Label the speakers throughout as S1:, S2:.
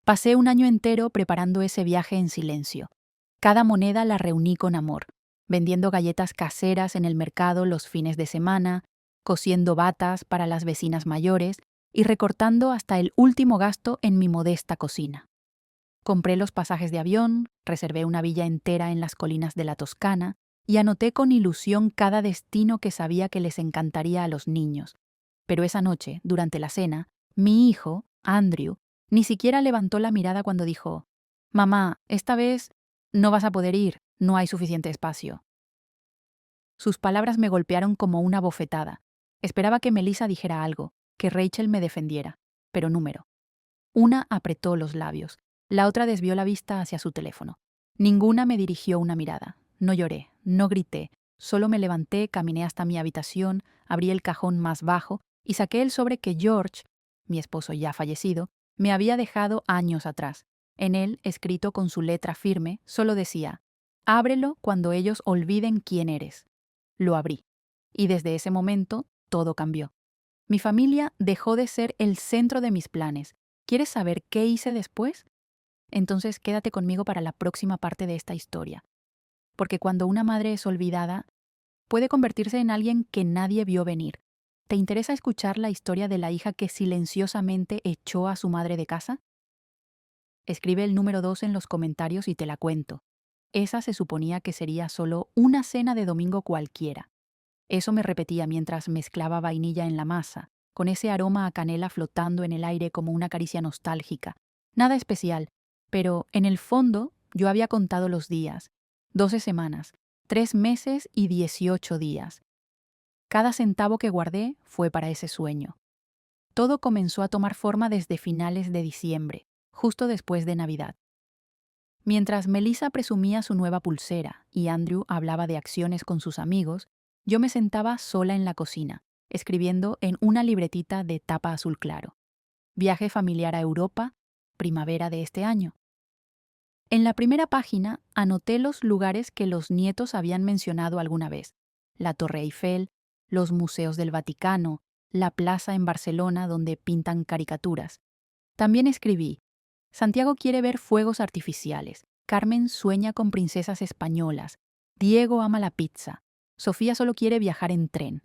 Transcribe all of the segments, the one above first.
S1: Pasé un año entero preparando ese viaje en silencio. Cada moneda la reuní con amor, vendiendo galletas caseras en el mercado los fines de semana, cosiendo batas para las vecinas mayores y recortando hasta el último gasto en mi modesta cocina. Compré los pasajes de avión, reservé una villa entera en las colinas de la Toscana y anoté con ilusión cada destino que sabía que les encantaría a los niños. Pero esa noche, durante la cena, mi hijo, Andrew, ni siquiera levantó la mirada cuando dijo: «Mamá, esta vez no vas a poder ir, no hay suficiente espacio». Sus palabras me golpearon como una bofetada. Esperaba que Melissa dijera algo, que Rachel me defendiera, pero número. Una apretó los labios, la otra desvió la vista hacia su teléfono. Ninguna me dirigió una mirada. No lloré, no grité, solo me levanté, caminé hasta mi habitación, abrí el cajón más bajo y saqué el sobre que George, mi esposo ya fallecido, me había dejado años atrás. En él, escrito con su letra firme, solo decía: «Ábrelo cuando ellos olviden quién eres». Lo abrí. Y desde ese momento, todo cambió. Mi familia dejó de ser el centro de mis planes. ¿Quieres saber qué hice después? Entonces quédate conmigo para la próxima parte de esta historia. Porque cuando una madre es olvidada, puede convertirse en alguien que nadie vio venir. ¿Te interesa escuchar la historia de la hija que silenciosamente echó a su madre de casa? Escribe el número 2 en los comentarios y te la cuento. Esa se suponía que sería solo una cena de domingo cualquiera. Eso me repetía mientras mezclaba vainilla en la masa, con ese aroma a canela flotando en el aire como una caricia nostálgica. Nada especial, pero en el fondo yo había contado los días. 12 semanas, 3 meses y 18 días. Cada centavo que guardé fue para ese sueño. Todo comenzó a tomar forma desde finales de diciembre, justo después de Navidad. Mientras Melissa presumía su nueva pulsera y Andrew hablaba de acciones con sus amigos, yo me sentaba sola en la cocina, escribiendo en una libretita de tapa azul claro: «Viaje familiar a Europa, primavera de este año». En la primera página anoté los lugares que los nietos habían mencionado alguna vez: la Torre Eiffel, los museos del Vaticano, la plaza en Barcelona donde pintan caricaturas. También escribí: «Santiago quiere ver fuegos artificiales, Carmen sueña con princesas españolas, Diego ama la pizza, Sofía solo quiere viajar en tren».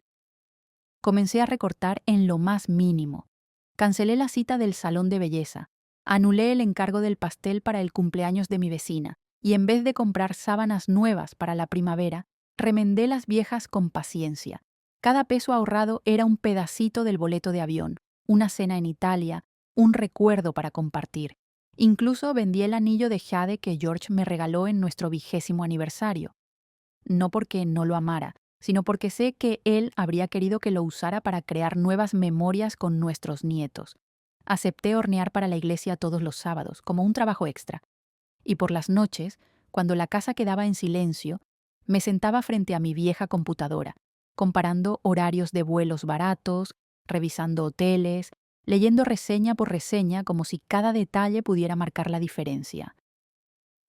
S1: Comencé a recortar en lo más mínimo. Cancelé la cita del salón de belleza, anulé el encargo del pastel para el cumpleaños de mi vecina y en vez de comprar sábanas nuevas para la primavera, remendé las viejas con paciencia. Cada peso ahorrado era un pedacito del boleto de avión, una cena en Italia, un recuerdo para compartir. Incluso vendí el anillo de jade que George me regaló en nuestro 20º aniversario. No porque no lo amara, sino porque sé que él habría querido que lo usara para crear nuevas memorias con nuestros nietos. Acepté hornear para la iglesia todos los sábados, como un trabajo extra. Y por las noches, cuando la casa quedaba en silencio, me sentaba frente a mi vieja computadora, comparando horarios de vuelos baratos, revisando hoteles, leyendo reseña por reseña como si cada detalle pudiera marcar la diferencia.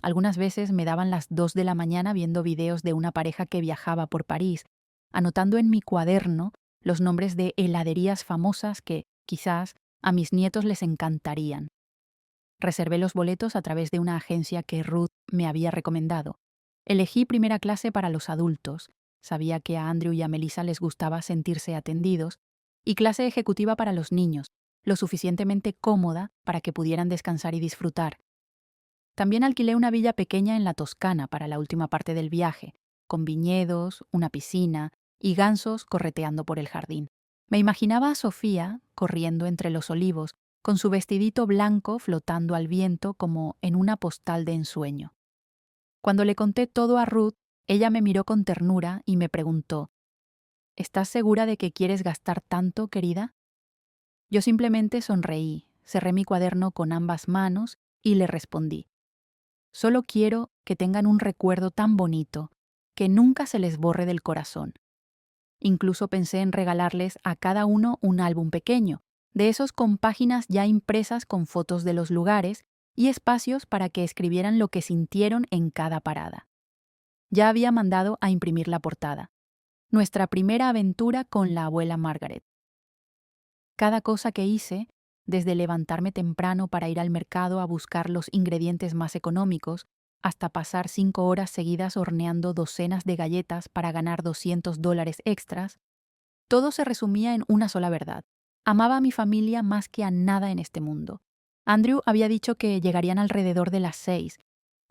S1: Algunas veces me daban las 2 de la mañana viendo videos de una pareja que viajaba por París, anotando en mi cuaderno los nombres de heladerías famosas que, quizás, a mis nietos les encantarían. Reservé los boletos a través de una agencia que Ruth me había recomendado. Elegí primera clase para los adultos, sabía que a Andrew y a Melissa les gustaba sentirse atendidos, y clase ejecutiva para los niños, lo suficientemente cómoda para que pudieran descansar y disfrutar. También alquilé una villa pequeña en la Toscana para la última parte del viaje, con viñedos, una piscina y gansos correteando por el jardín. Me imaginaba a Sofía corriendo entre los olivos, con su vestidito blanco flotando al viento como en una postal de ensueño. Cuando le conté todo a Ruth, ella me miró con ternura y me preguntó: «¿Estás segura de que quieres gastar tanto, querida?». Yo simplemente sonreí, cerré mi cuaderno con ambas manos y le respondí: «Solo quiero que tengan un recuerdo tan bonito que nunca se les borre del corazón». Incluso pensé en regalarles a cada uno un álbum pequeño, de esos con páginas ya impresas con fotos de los lugares y espacios para que escribieran lo que sintieron en cada parada. Ya había mandado a imprimir la portada: «Nuestra primera aventura con la abuela Margaret». Cada cosa que hice desde levantarme temprano para ir al mercado a buscar los ingredientes más económicos, hasta pasar 5 horas seguidas horneando docenas de galletas para ganar $200 extras, todo se resumía en una sola verdad. Amaba a mi familia más que a nada en este mundo. Andrew había dicho que llegarían alrededor de las 6.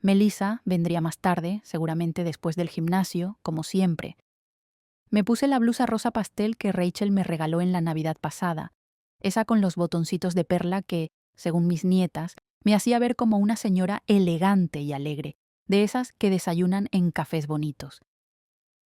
S1: Melissa vendría más tarde, seguramente después del gimnasio, como siempre. Me puse la blusa rosa pastel que Rachel me regaló en la Navidad pasada, esa con los botoncitos de perla que, según mis nietas, me hacía ver como una señora elegante y alegre, de esas que desayunan en cafés bonitos.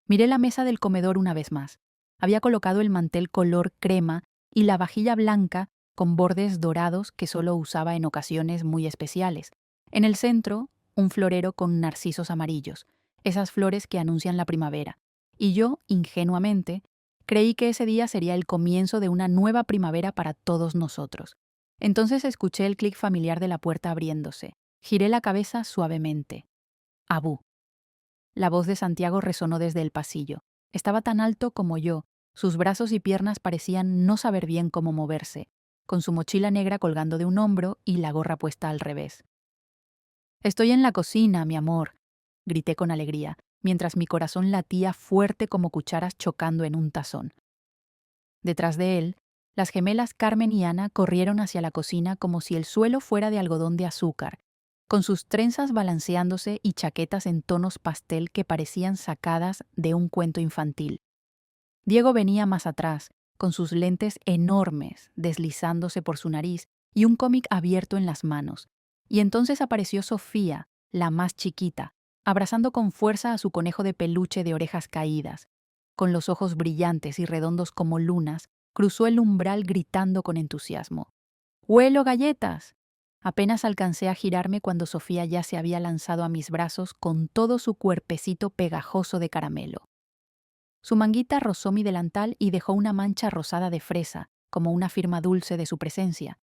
S1: Miré la mesa del comedor una vez más. Había colocado el mantel color crema y la vajilla blanca con bordes dorados que solo usaba en ocasiones muy especiales. En el centro, un florero con narcisos amarillos, esas flores que anuncian la primavera. Y yo, ingenuamente, creí que ese día sería el comienzo de una nueva primavera para todos nosotros. Entonces escuché el clic familiar de la puerta abriéndose. Giré la cabeza suavemente. Abú. La voz de Santiago resonó desde el pasillo. Estaba tan alto como yo, sus brazos y piernas parecían no saber bien cómo moverse, con su mochila negra colgando de un hombro y la gorra puesta al revés. «Estoy en la cocina, mi amor», grité con alegría, mientras mi corazón latía fuerte como cucharas chocando en un tazón. Detrás de él, las gemelas Carmen y Ana corrieron hacia la cocina como si el suelo fuera de algodón de azúcar, con sus trenzas balanceándose y chaquetas en tonos pastel que parecían sacadas de un cuento infantil. Diego venía más atrás, con sus lentes enormes deslizándose por su nariz y un cómic abierto en las manos. Y entonces apareció Sofía, la más chiquita, abrazando con fuerza a su conejo de peluche de orejas caídas. Con los ojos brillantes y redondos como lunas, cruzó el umbral gritando con entusiasmo. «¡Huelo galletas!». Apenas alcancé a girarme cuando Sofía ya se había lanzado a mis brazos con todo su cuerpecito pegajoso de caramelo. Su manguita rozó mi delantal y dejó una mancha rosada de fresa, como una firma dulce de su presencia.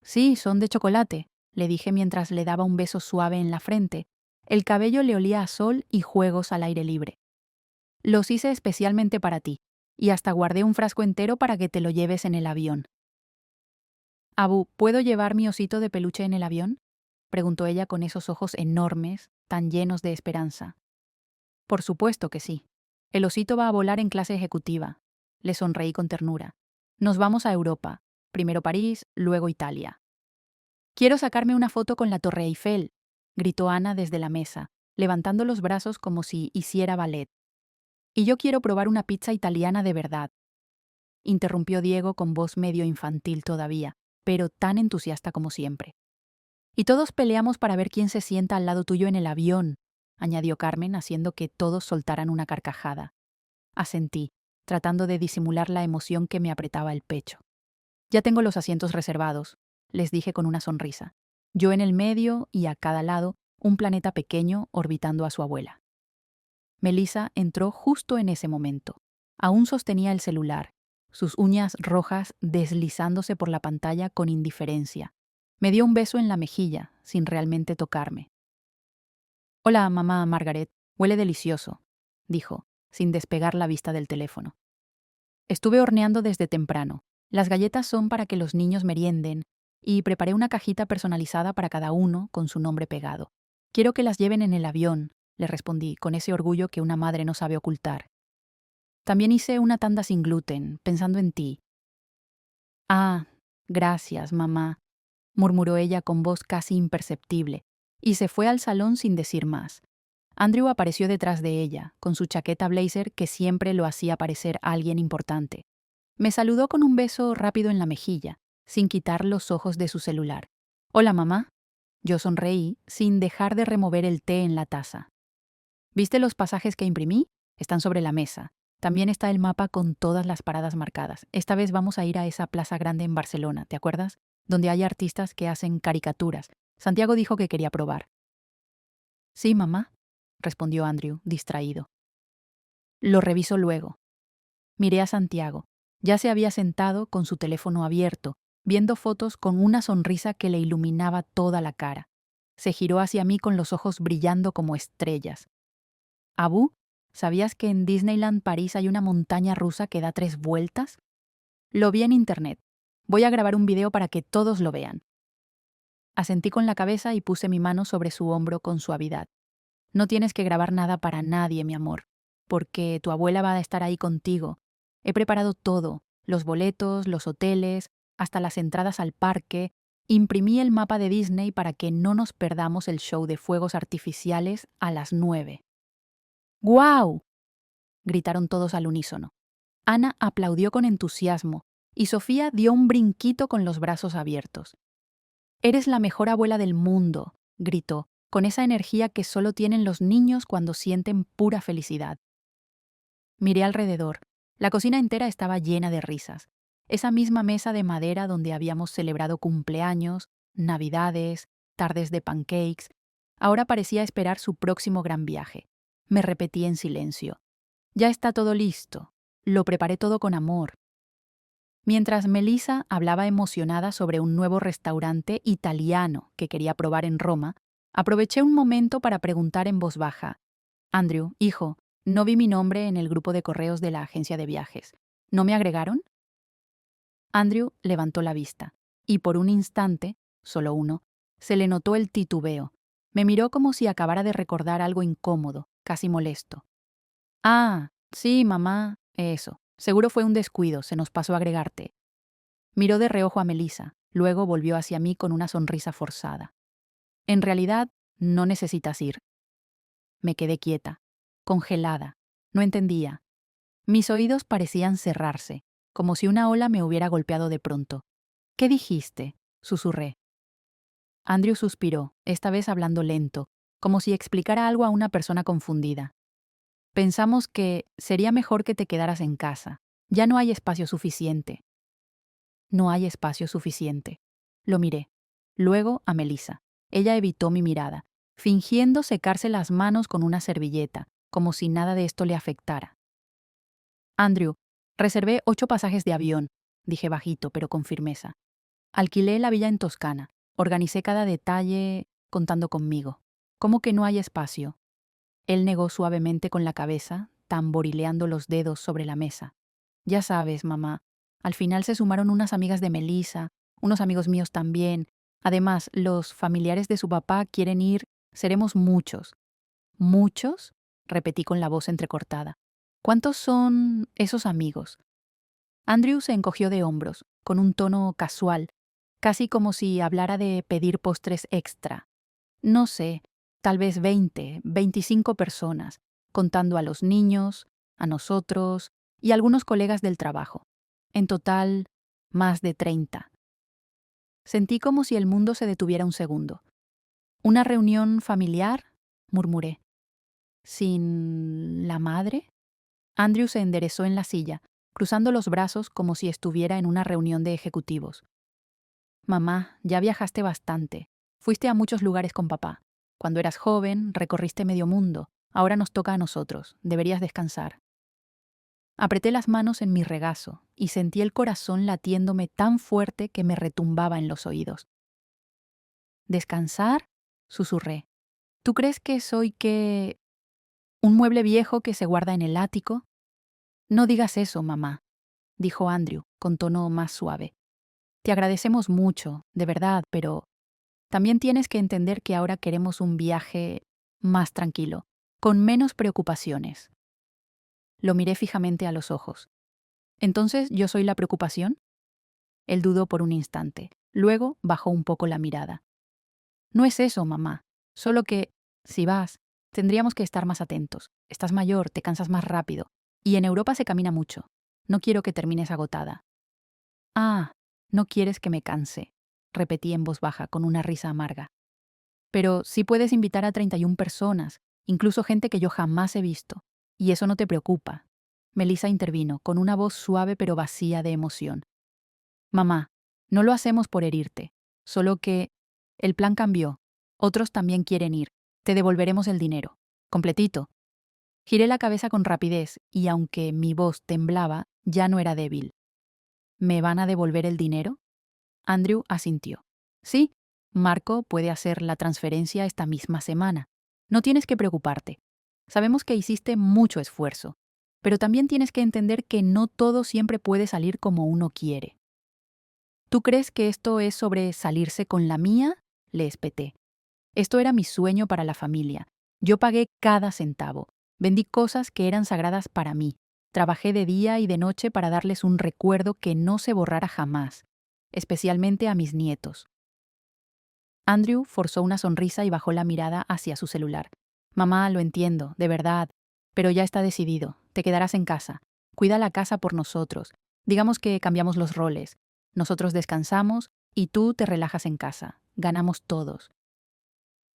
S1: «Sí, son de chocolate», le dije mientras le daba un beso suave en la frente. El cabello le olía a sol y juegos al aire libre. «Los hice especialmente para ti, y hasta guardé un frasco entero para que te lo lleves en el avión». «Abú, ¿puedo llevar mi osito de peluche en el avión?», preguntó ella con esos ojos enormes, tan llenos de esperanza. «Por supuesto que sí. El osito va a volar en clase ejecutiva», le sonreí con ternura. «Nos vamos a Europa, primero París, luego Italia». «Quiero sacarme una foto con la Torre Eiffel», gritó Ana desde la mesa, levantando los brazos como si hiciera ballet. «Y yo quiero probar una pizza italiana de verdad», interrumpió Diego con voz medio infantil todavía, pero tan entusiasta como siempre. «Y todos peleamos para ver quién se sienta al lado tuyo en el avión», añadió Carmen, haciendo que todos soltaran una carcajada. Asentí, tratando de disimular la emoción que me apretaba el pecho. «Ya tengo los asientos reservados», les dije con una sonrisa. Yo en el medio y a cada lado, un planeta pequeño orbitando a su abuela. Melissa entró justo en ese momento. Aún sostenía el celular, sus uñas rojas deslizándose por la pantalla con indiferencia. Me dio un beso en la mejilla, sin realmente tocarme. «Hola, mamá Margaret, huele delicioso», dijo, sin despegar la vista del teléfono. «Estuve horneando desde temprano. Las galletas son para que los niños merienden y preparé una cajita personalizada para cada uno con su nombre pegado. Quiero que las lleven en el avión», le respondí, con ese orgullo que una madre no sabe ocultar. «También hice una tanda sin gluten, pensando en ti». «Ah, gracias, mamá», murmuró ella con voz casi imperceptible, y se fue al salón sin decir más. Andrew apareció detrás de ella, con su chaqueta blazer que siempre lo hacía parecer alguien importante. Me saludó con un beso rápido en la mejilla, sin quitar los ojos de su celular. «Hola, mamá». Yo sonreí, sin dejar de remover el té en la taza. «¿Viste los pasajes que imprimí? Están sobre la mesa. También está el mapa con todas las paradas marcadas. Esta vez vamos a ir a esa plaza grande en Barcelona, ¿te acuerdas? Donde hay artistas que hacen caricaturas. Santiago dijo que quería probar». «Sí, mamá», respondió Andrew, distraído. «Lo reviso luego». Miré a Santiago. Ya se había sentado con su teléfono abierto, viendo fotos con una sonrisa que le iluminaba toda la cara. Se giró hacia mí con los ojos brillando como estrellas. «Abú, ¿sabías que en Disneyland París hay una montaña rusa que da 3 vueltas?» «Lo vi en internet. Voy a grabar un video para que todos lo vean. Asentí con la cabeza y puse mi mano sobre su hombro con suavidad. No tienes que grabar nada para nadie, mi amor, porque tu abuela va a estar ahí contigo. He preparado todo, los boletos, los hoteles, hasta las entradas al parque. Imprimí el mapa de Disney para que no nos perdamos el show de fuegos artificiales a las 9. ¡Guau! Gritaron todos al unísono. Ana aplaudió con entusiasmo y Sofía dio un brinquito con los brazos abiertos. Eres la mejor abuela del mundo, gritó, con esa energía que solo tienen los niños cuando sienten pura felicidad. Miré alrededor. La cocina entera estaba llena de risas. Esa misma mesa de madera donde habíamos celebrado cumpleaños, navidades, tardes de pancakes, ahora parecía esperar su próximo gran viaje. Me repetí en silencio. Ya está todo listo. Lo preparé todo con amor. Mientras Melissa hablaba emocionada sobre un nuevo restaurante italiano que quería probar en Roma, aproveché un momento para preguntar en voz baja: Andrew, hijo, no vi mi nombre en el grupo de correos de la agencia de viajes. ¿No me agregaron? Andrew levantó la vista, y por un instante, solo uno, se le notó el titubeo. Me miró como si acabara de recordar algo incómodo, casi molesto. Ah, sí, mamá, eso. Seguro fue un descuido, se nos pasó agregarte. Miró de reojo a Melissa, luego volvió hacia mí con una sonrisa forzada. En realidad, no necesitas ir. Me quedé quieta, congelada. No entendía. Mis oídos parecían cerrarse, como si una ola me hubiera golpeado de pronto. ¿Qué dijiste?, susurré. Andrew suspiró, esta vez hablando lento, como si explicara algo a una persona confundida. Pensamos que sería mejor que te quedaras en casa. Ya no hay espacio suficiente. No hay espacio suficiente. Lo miré. Luego a Melissa. Ella evitó mi mirada, fingiendo secarse las manos con una servilleta, como si nada de esto le afectara. Andrew, reservé 8 pasajes de avión, dije bajito, pero con firmeza. Alquilé la villa en Toscana. Organicé cada detalle contando conmigo. ¿Cómo que no hay espacio? Él negó suavemente con la cabeza, tamborileando los dedos sobre la mesa. Ya sabes, mamá, al final se sumaron unas amigas de Melissa, unos amigos míos también. Además, los familiares de su papá quieren ir. Seremos muchos. ¿Muchos?, repetí con la voz entrecortada. ¿Cuántos son esos amigos? Andrew se encogió de hombros, con un tono casual, casi como si hablara de pedir postres extra. No sé, tal vez 20, 25 personas, contando a los niños, a nosotros y algunos colegas del trabajo. En total, más de 30. Sentí como si el mundo se detuviera un segundo. ¿Una reunión familiar?, murmuré. ¿Sin la madre? Andrew se enderezó en la silla, cruzando los brazos como si estuviera en una reunión de ejecutivos. Mamá, ya viajaste bastante. Fuiste a muchos lugares con papá. Cuando eras joven, recorriste medio mundo. Ahora nos toca a nosotros. Deberías descansar. Apreté las manos en mi regazo y sentí el corazón latiéndome tan fuerte que me retumbaba en los oídos. ¿Descansar?, susurré. ¿Tú crees que soy un mueble viejo que se guarda en el ático? No digas eso, mamá, dijo Andrew, con tono más suave. Te agradecemos mucho, de verdad, pero también tienes que entender que ahora queremos un viaje más tranquilo, con menos preocupaciones. Lo miré fijamente a los ojos. ¿Entonces yo soy la preocupación? Él dudó por un instante. Luego bajó un poco la mirada. No es eso, mamá. Solo que, si vas, tendríamos que estar más atentos. Estás mayor, te cansas más rápido. Y en Europa se camina mucho. No quiero que termines agotada. Ah, no quieres que me canse, repetí en voz baja con una risa amarga. Pero sí puedes invitar a 31 personas, incluso gente que yo jamás he visto. Y eso no te preocupa. Melissa intervino, con una voz suave pero vacía de emoción. Mamá, no lo hacemos por herirte. Solo que el plan cambió. Otros también quieren ir. Te devolveremos el dinero. Completito. Giré la cabeza con rapidez y aunque mi voz temblaba, ya no era débil. ¿Me van a devolver el dinero? Andrew asintió. Sí, Marco puede hacer la transferencia esta misma semana. No tienes que preocuparte. Sabemos que hiciste mucho esfuerzo, pero también tienes que entender que no todo siempre puede salir como uno quiere. ¿Tú crees que esto es sobre salirse con la mía? Le espeté. Esto era mi sueño para la familia. Yo pagué cada centavo. Vendí cosas que eran sagradas para mí. Trabajé de día y de noche para darles un recuerdo que no se borrara jamás, especialmente a mis nietos. Andrew forzó una sonrisa y bajó la mirada hacia su celular. Mamá, lo entiendo, de verdad, pero ya está decidido. Te quedarás en casa. Cuida la casa por nosotros. Digamos que cambiamos los roles. Nosotros descansamos y tú te relajas en casa. Ganamos todos.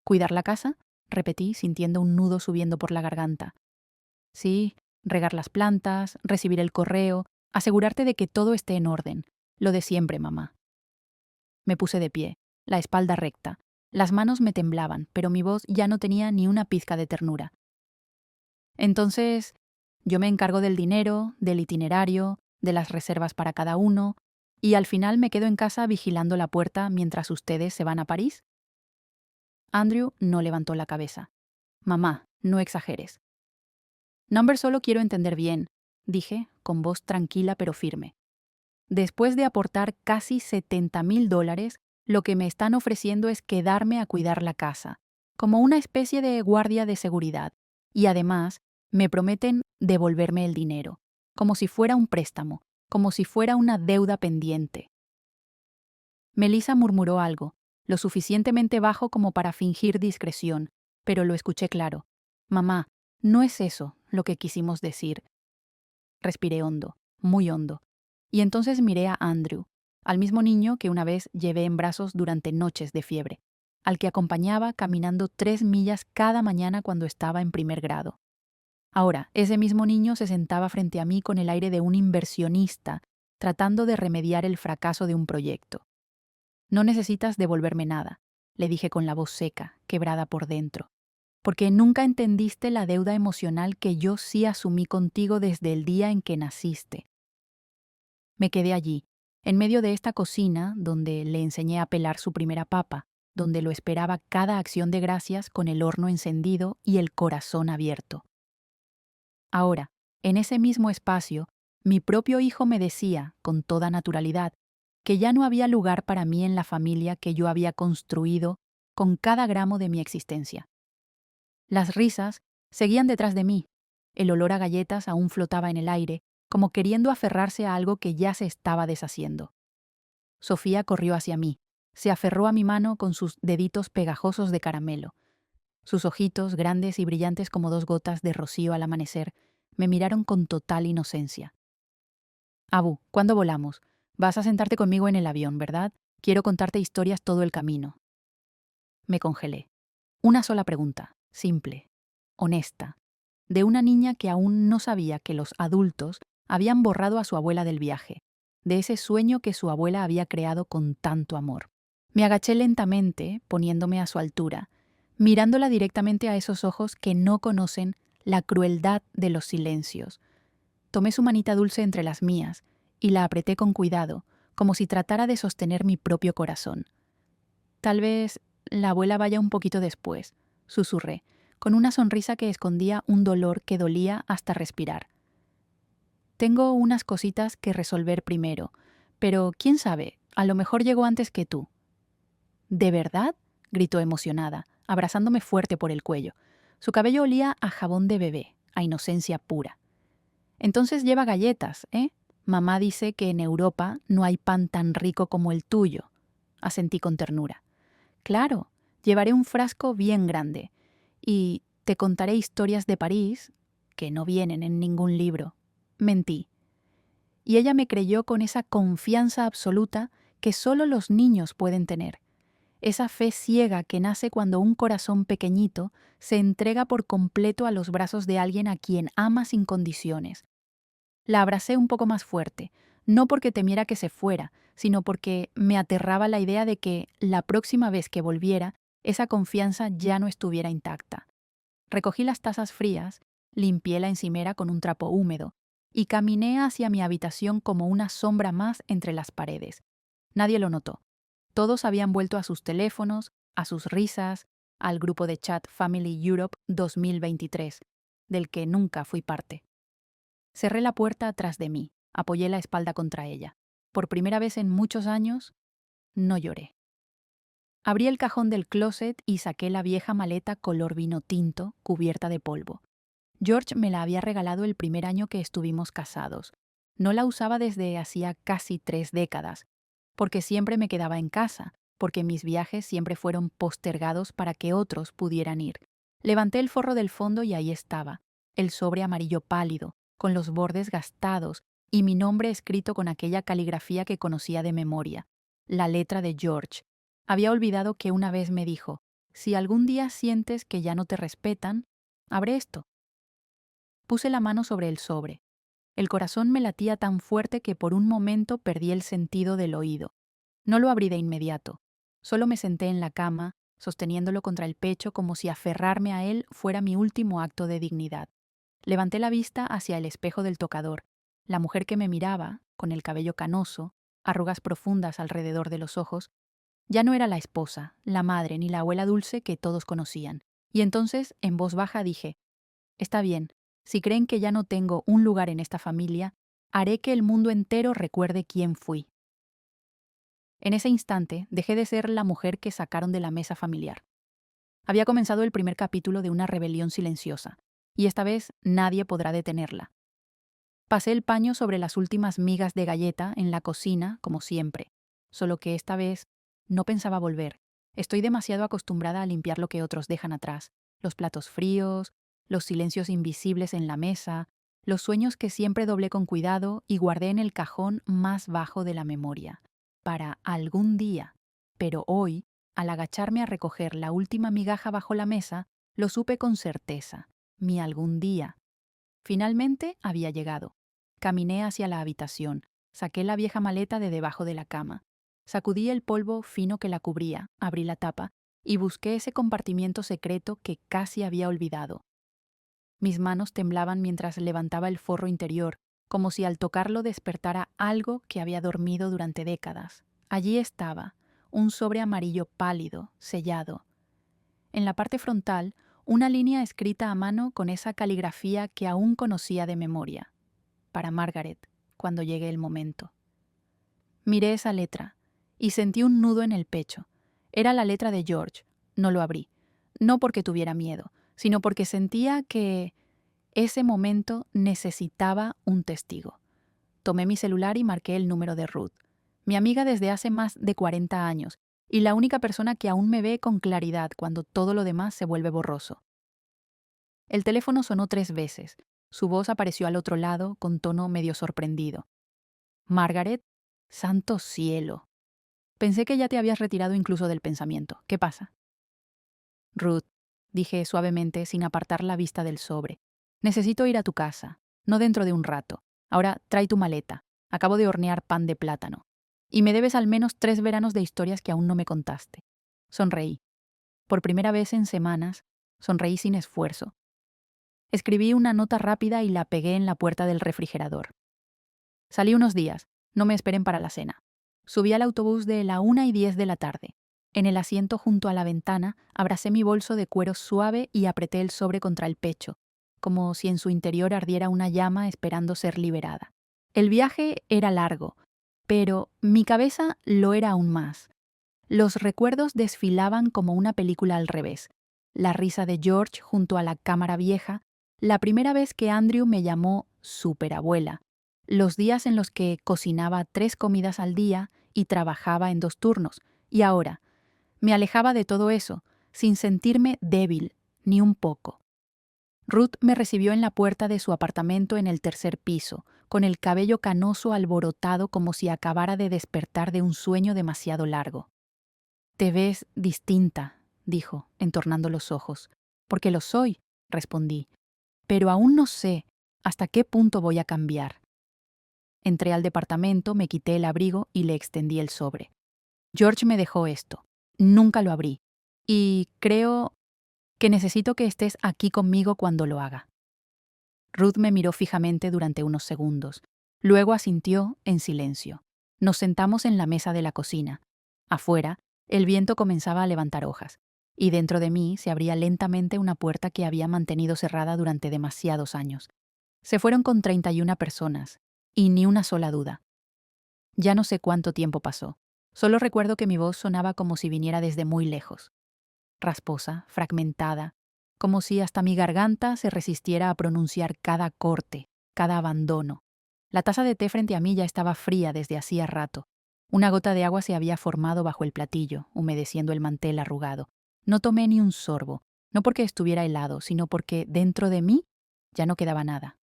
S1: ¿Cuidar la casa? Repetí, sintiendo un nudo subiendo por la garganta. Sí, regar las plantas, recibir el correo, asegurarte de que todo esté en orden. Lo de siempre, mamá. Me puse de pie, la espalda recta. Las manos me temblaban, pero mi voz ya no tenía ni una pizca de ternura. Entonces, yo me encargo del dinero, del itinerario, de las reservas para cada uno, y al final me quedo en casa vigilando la puerta mientras ustedes se van a París. Andrew no levantó la cabeza. Mamá, no exageres. Number, solo quiero entender bien, dije, con voz tranquila pero firme. Después de aportar casi $70,000, lo que me están ofreciendo es quedarme a cuidar la casa, como una especie de guardia de seguridad, y además me prometen devolverme el dinero, como si fuera un préstamo, como si fuera una deuda pendiente. Melissa murmuró algo, lo suficientemente bajo como para fingir discreción, pero lo escuché claro. Mamá, no es eso lo que quisimos decir. Respiré hondo, muy hondo, y entonces miré a Andrew, al mismo niño que una vez llevé en brazos durante noches de fiebre, al que acompañaba caminando 3 millas cada mañana cuando estaba en primer grado. Ahora, ese mismo niño se sentaba frente a mí con el aire de un inversionista, tratando de remediar el fracaso de un proyecto. No necesitas devolverme nada, le dije con la voz seca, quebrada por dentro, porque nunca entendiste la deuda emocional que yo sí asumí contigo desde el día en que naciste. Me quedé allí, en medio de esta cocina donde le enseñé a pelar su primera papa, donde lo esperaba cada acción de gracias con el horno encendido y el corazón abierto. Ahora, en ese mismo espacio, mi propio hijo me decía, con toda naturalidad, que ya no había lugar para mí en la familia que yo había construido con cada gramo de mi existencia. Las risas seguían detrás de mí. El olor a galletas aún flotaba en el aire, como queriendo aferrarse a algo que ya se estaba deshaciendo. Sofía corrió hacia mí, se aferró a mi mano con sus deditos pegajosos de caramelo. Sus ojitos, grandes y brillantes como 2 gotas de rocío al amanecer, me miraron con total inocencia. Abu, ¿cuándo volamos? Vas a sentarte conmigo en el avión, ¿verdad? Quiero contarte historias todo el camino. Me congelé. Una sola pregunta, simple, honesta, de una niña que aún no sabía que los adultos habían borrado a su abuela del viaje, de ese sueño que su abuela había creado con tanto amor. Me agaché lentamente, poniéndome a su altura, mirándola directamente a esos ojos que no conocen la crueldad de los silencios. Tomé su manita dulce entre las mías y la apreté con cuidado, como si tratara de sostener mi propio corazón. Tal vez la abuela vaya un poquito después, susurré, con una sonrisa que escondía un dolor que dolía hasta respirar. Tengo unas cositas que resolver primero, pero quién sabe, a lo mejor llegó antes que tú. ¿De verdad? Gritó emocionada, abrazándome fuerte por el cuello. Su cabello olía a jabón de bebé, a inocencia pura. Entonces lleva galletas, ¿eh? Mamá dice que en Europa no hay pan tan rico como el tuyo. Asentí con ternura. Claro, llevaré un frasco bien grande. Y te contaré historias de París, que no vienen en ningún libro. Mentí. Y ella me creyó con esa confianza absoluta que solo los niños pueden tener. Esa fe ciega que nace cuando un corazón pequeñito se entrega por completo a los brazos de alguien a quien ama sin condiciones. La abracé un poco más fuerte, no porque temiera que se fuera, sino porque me aterraba la idea de que, la próxima vez que volviera, esa confianza ya no estuviera intacta. Recogí las tazas frías, limpié la encimera con un trapo húmedo y caminé hacia mi habitación como una sombra más entre las paredes. Nadie lo notó. Todos habían vuelto a sus teléfonos, a sus risas, al grupo de chat Family Europe 2023, del que nunca fui parte. Cerré la puerta atrás de mí, apoyé la espalda contra ella. por primera vez en muchos años, no lloré. Abrí el cajón del closet y saqué la vieja maleta color vino tinto, cubierta de polvo. George me la había regalado el primer año que estuvimos casados. No la usaba desde hacía casi 3 décadas, porque siempre me quedaba en casa, porque mis viajes siempre fueron postergados para que otros pudieran ir. Levanté el forro del fondo y ahí estaba, el sobre amarillo pálido, con los bordes gastados y mi nombre escrito con aquella caligrafía que conocía de memoria, la letra de George. Había olvidado que una vez me dijo, si algún día sientes que ya no te respetan, abre esto. Puse la mano sobre el sobre. El corazón me latía tan fuerte que por un momento perdí el sentido del oído. No lo abrí de inmediato. Solo me senté en la cama, sosteniéndolo contra el pecho como si aferrarme a él fuera mi último acto de dignidad. Levanté la vista hacia el espejo del tocador. La mujer que me miraba, con el cabello canoso, arrugas profundas alrededor de los ojos, ya no era la esposa, la madre ni la abuela dulce que todos conocían. Y entonces, en voz baja, dije, está bien, si creen que ya no tengo un lugar en esta familia, haré que el mundo entero recuerde quién fui. En ese instante, dejé de ser la mujer que sacaron de la mesa familiar. Había comenzado el primer capítulo de una rebelión silenciosa, y esta vez nadie podrá detenerla. Pasé el paño sobre las últimas migas de galleta en la cocina, como siempre, solo que esta vez no pensaba volver. Estoy demasiado acostumbrada a limpiar lo que otros dejan atrás, los platos fríos, los silencios invisibles en la mesa, los sueños que siempre doblé con cuidado y guardé en el cajón más bajo de la memoria, para algún día. Pero hoy, al agacharme a recoger la última migaja bajo la mesa, lo supe con certeza, mi algún día. Finalmente había llegado. Caminé hacia la habitación, saqué la vieja maleta de debajo de la cama. Sacudí el polvo fino que la cubría, abrí la tapa y busqué ese compartimiento secreto que casi había olvidado. Mis manos temblaban mientras levantaba el forro interior, como si al tocarlo despertara algo que había dormido durante décadas. Allí estaba, un sobre amarillo pálido, sellado. En la parte frontal, una línea escrita a mano con esa caligrafía que aún conocía de memoria. Para Margaret, cuando llegue el momento. Miré esa letra y sentí un nudo en el pecho. Era la letra de George. No lo abrí. No porque tuviera miedo, sino porque sentía que ese momento necesitaba un testigo. Tomé mi celular y marqué el número de Ruth, mi amiga desde hace más de 40 años, y la única persona que aún me ve con claridad cuando todo lo demás se vuelve borroso. El teléfono sonó 3 veces. Su voz apareció al otro lado con tono medio sorprendido. Margaret, santo cielo. Pensé que ya te habías retirado incluso del pensamiento. ¿Qué pasa? Ruth, dije suavemente sin apartar la vista del sobre. Necesito ir a tu casa, no dentro de un rato. Ahora trae tu maleta. Acabo de hornear pan de plátano. Y me debes al menos 3 veranos de historias que aún no me contaste. Sonreí. Por primera vez en semanas, sonreí sin esfuerzo. Escribí una nota rápida y la pegué en la puerta del refrigerador. Salí unos días, no me esperen para la cena. Subí al autobús de la 1:10 de la tarde. En el asiento junto a la ventana, abracé mi bolso de cuero suave y apreté el sobre contra el pecho, como si en su interior ardiera una llama esperando ser liberada. El viaje era largo, pero mi cabeza lo era aún más. Los recuerdos desfilaban como una película al revés. La risa de George junto a la cámara vieja, la primera vez que Andrew me llamó superabuela, los días en los que cocinaba 3 comidas al día y trabajaba en 2 turnos, y ahora me alejaba de todo eso, sin sentirme débil, ni un poco. Ruth me recibió en la puerta de su apartamento en el 3er piso, con el cabello canoso alborotado como si acabara de despertar de un sueño demasiado largo. «Te ves distinta», dijo, entornando los ojos. «Porque lo soy», respondí. «Pero aún no sé hasta qué punto voy a cambiar». Entré al departamento, me quité el abrigo y le extendí el sobre. «George me dejó esto. Nunca lo abrí. Y creo que necesito que estés aquí conmigo cuando lo haga». Ruth me miró fijamente durante unos segundos. Luego asintió en silencio. Nos sentamos en la mesa de la cocina. Afuera, el viento comenzaba a levantar hojas, y dentro de mí se abría lentamente una puerta que había mantenido cerrada durante demasiados años. Se fueron con 31 personas, y ni una sola duda. Ya no sé cuánto tiempo pasó. Solo recuerdo que mi voz sonaba como si viniera desde muy lejos. Rasposa, fragmentada, como si hasta mi garganta se resistiera a pronunciar cada corte, cada abandono. La taza de té frente a mí ya estaba fría desde hacía rato. Una gota de agua se había formado bajo el platillo, humedeciendo el mantel arrugado. No tomé ni un sorbo, no porque estuviera helado, sino porque dentro de mí ya no quedaba nada.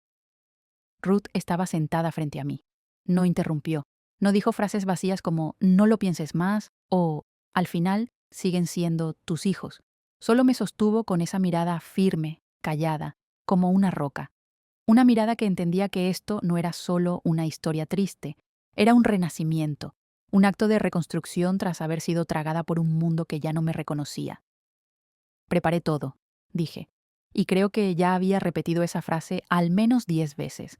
S1: Ruth estaba sentada frente a mí. No interrumpió. No dijo frases vacías como «no lo pienses más» o «al final siguen siendo tus hijos». Solo me sostuvo con esa mirada firme, callada, como una roca. Una mirada que entendía que esto no era solo una historia triste, era un renacimiento, un acto de reconstrucción tras haber sido tragada por un mundo que ya no me reconocía. Preparé todo, dije, y creo que ya había repetido esa frase al menos 10 veces.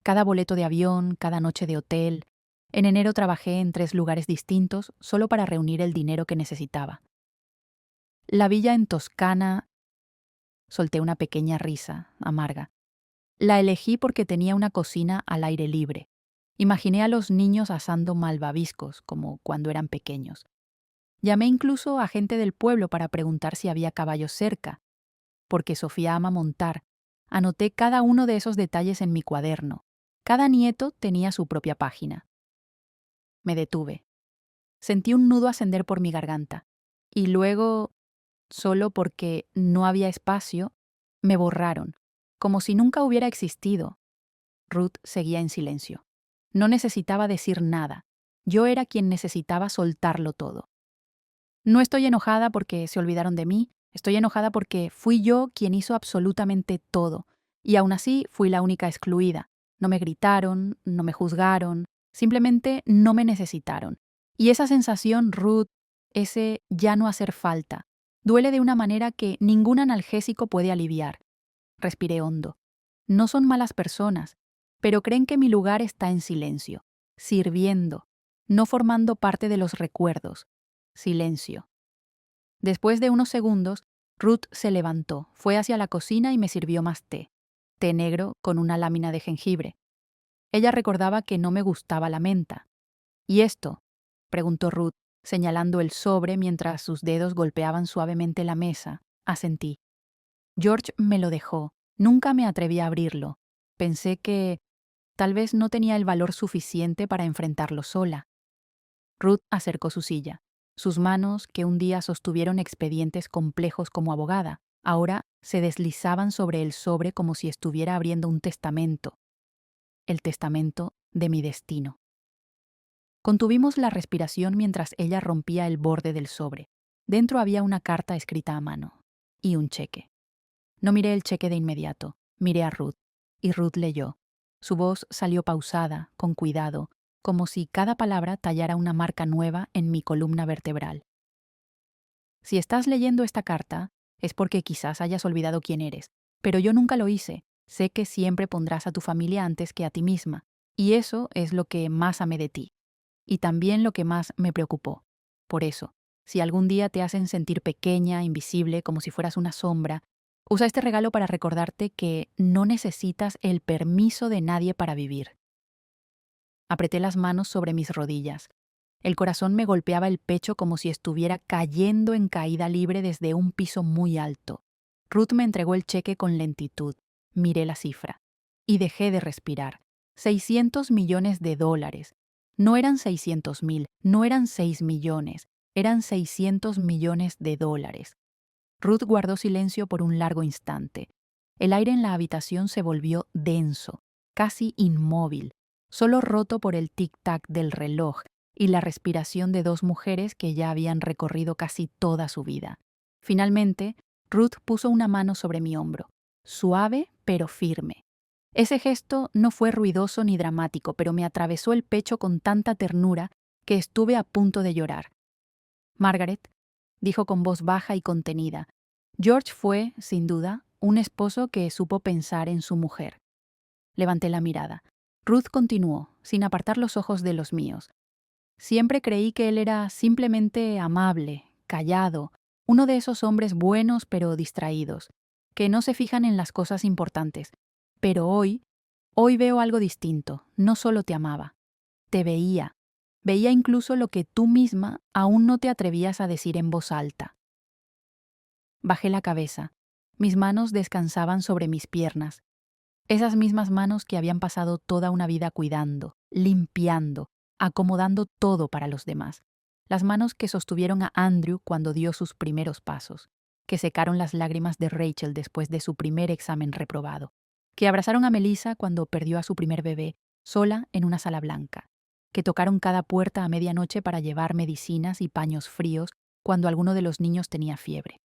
S1: Cada boleto de avión, cada noche de hotel. En enero trabajé en 3 lugares distintos solo para reunir el dinero que necesitaba. La villa en Toscana, solté una pequeña risa, amarga. La elegí porque tenía una cocina al aire libre. Imaginé a los niños asando malvaviscos, como cuando eran pequeños. Llamé incluso a gente del pueblo para preguntar si había caballos cerca, porque Sofía ama montar. Anoté cada uno de esos detalles en mi cuaderno. Cada nieto tenía su propia página. Me detuve. Sentí un nudo ascender por mi garganta. Y luego, solo porque no había espacio, me borraron, como si nunca hubiera existido. Ruth seguía en silencio. No necesitaba decir nada. Yo era quien necesitaba soltarlo todo. No estoy enojada porque se olvidaron de mí, estoy enojada porque fui yo quien hizo absolutamente todo, y aún así fui la única excluida. No me gritaron, no me juzgaron, simplemente no me necesitaron. Y esa sensación, Ruth, ese ya no hacer falta, duele de una manera que ningún analgésico puede aliviar. Respiré hondo. No son malas personas, pero creen que mi lugar está en silencio, sirviendo, no formando parte de los recuerdos. Silencio. Después de unos segundos, Ruth se levantó, fue hacia la cocina y me sirvió más té. Té negro con una lámina de jengibre. Ella recordaba que no me gustaba la menta. ¿Y esto?, preguntó Ruth, señalando el sobre mientras sus dedos golpeaban suavemente la mesa. Asentí. George me lo dejó. Nunca me atreví a abrirlo. Pensé que tal vez no tenía el valor suficiente para enfrentarlo sola. Ruth acercó su silla. Sus manos, que un día sostuvieron expedientes complejos como abogada, ahora se deslizaban sobre el sobre como si estuviera abriendo un testamento. El testamento de mi destino. Contuvimos la respiración mientras ella rompía el borde del sobre. Dentro había una carta escrita a mano. Y un cheque. No miré el cheque de inmediato. Miré a Ruth. Y Ruth leyó. Su voz salió pausada, con cuidado, como si cada palabra tallara una marca nueva en mi columna vertebral. Si estás leyendo esta carta, es porque quizás hayas olvidado quién eres, pero yo nunca lo hice. Sé que siempre pondrás a tu familia antes que a ti misma, y eso es lo que más amé de ti, y también lo que más me preocupó. Por eso, si algún día te hacen sentir pequeña, invisible, como si fueras una sombra, usa este regalo para recordarte que no necesitas el permiso de nadie para vivir. Apreté las manos sobre mis rodillas. El corazón me golpeaba el pecho como si estuviera cayendo en caída libre desde un piso muy alto. Ruth me entregó el cheque con lentitud. Miré la cifra. Y dejé de respirar. 600 millones de dólares. No eran 600,000, no eran 6 millones, eran 600 millones de dólares. Ruth guardó silencio por un largo instante. El aire en la habitación se volvió denso, casi inmóvil, solo roto por el tic-tac del reloj y la respiración de 2 mujeres que ya habían recorrido casi toda su vida. Finalmente, Ruth puso una mano sobre mi hombro, suave pero firme. Ese gesto no fue ruidoso ni dramático, pero me atravesó el pecho con tanta ternura que estuve a punto de llorar. Margaret, dijo con voz baja y contenida, George fue, sin duda, un esposo que supo pensar en su mujer. Levanté la mirada. Ruth continuó, sin apartar los ojos de los míos. Siempre creí que él era simplemente amable, callado, uno de esos hombres buenos pero distraídos, que no se fijan en las cosas importantes. Pero hoy veo algo distinto, no solo te amaba. Te veía. Veía incluso lo que tú misma aún no te atrevías a decir en voz alta. Bajé la cabeza. Mis manos descansaban sobre mis piernas. Esas mismas manos que habían pasado toda una vida cuidando, limpiando, acomodando todo para los demás. Las manos que sostuvieron a Andrew cuando dio sus primeros pasos, que secaron las lágrimas de Rachel después de su primer examen reprobado, que abrazaron a Melissa cuando perdió a su primer bebé, sola en una sala blanca, que tocaron cada puerta a medianoche para llevar medicinas y paños fríos cuando alguno de los niños tenía fiebre.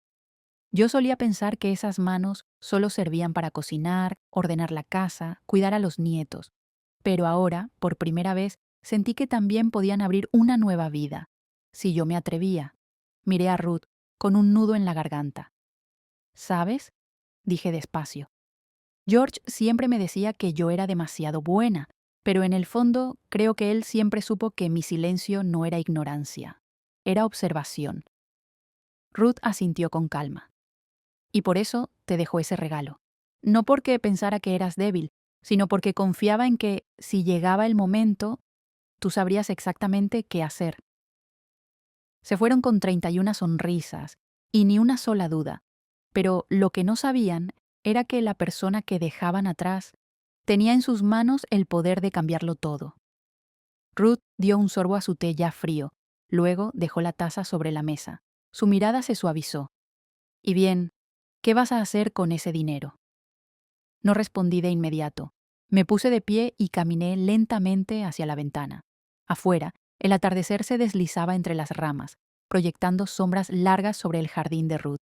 S1: Yo solía pensar que esas manos solo servían para cocinar, ordenar la casa, cuidar a los nietos, pero ahora, por primera vez, sentí que también podían abrir una nueva vida, si yo me atrevía. Miré a Ruth, con un nudo en la garganta. ¿Sabes?, dije despacio. George siempre me decía que yo era demasiado buena, pero en el fondo creo que él siempre supo que mi silencio no era ignorancia, era observación. Ruth asintió con calma. Y por eso te dejó ese regalo. No porque pensara que eras débil, sino porque confiaba en que, si llegaba el momento, tú sabrías exactamente qué hacer. Se fueron con 31 sonrisas, y ni una sola duda. Pero lo que no sabían era que la persona que dejaban atrás tenía en sus manos el poder de cambiarlo todo. Ruth dio un sorbo a su té ya frío, luego dejó la taza sobre la mesa. Su mirada se suavizó. Y bien, ¿qué vas a hacer con ese dinero? No respondí de inmediato. Me puse de pie y caminé lentamente hacia la ventana. Afuera, el atardecer se deslizaba entre las ramas, proyectando sombras largas sobre el jardín de Ruth.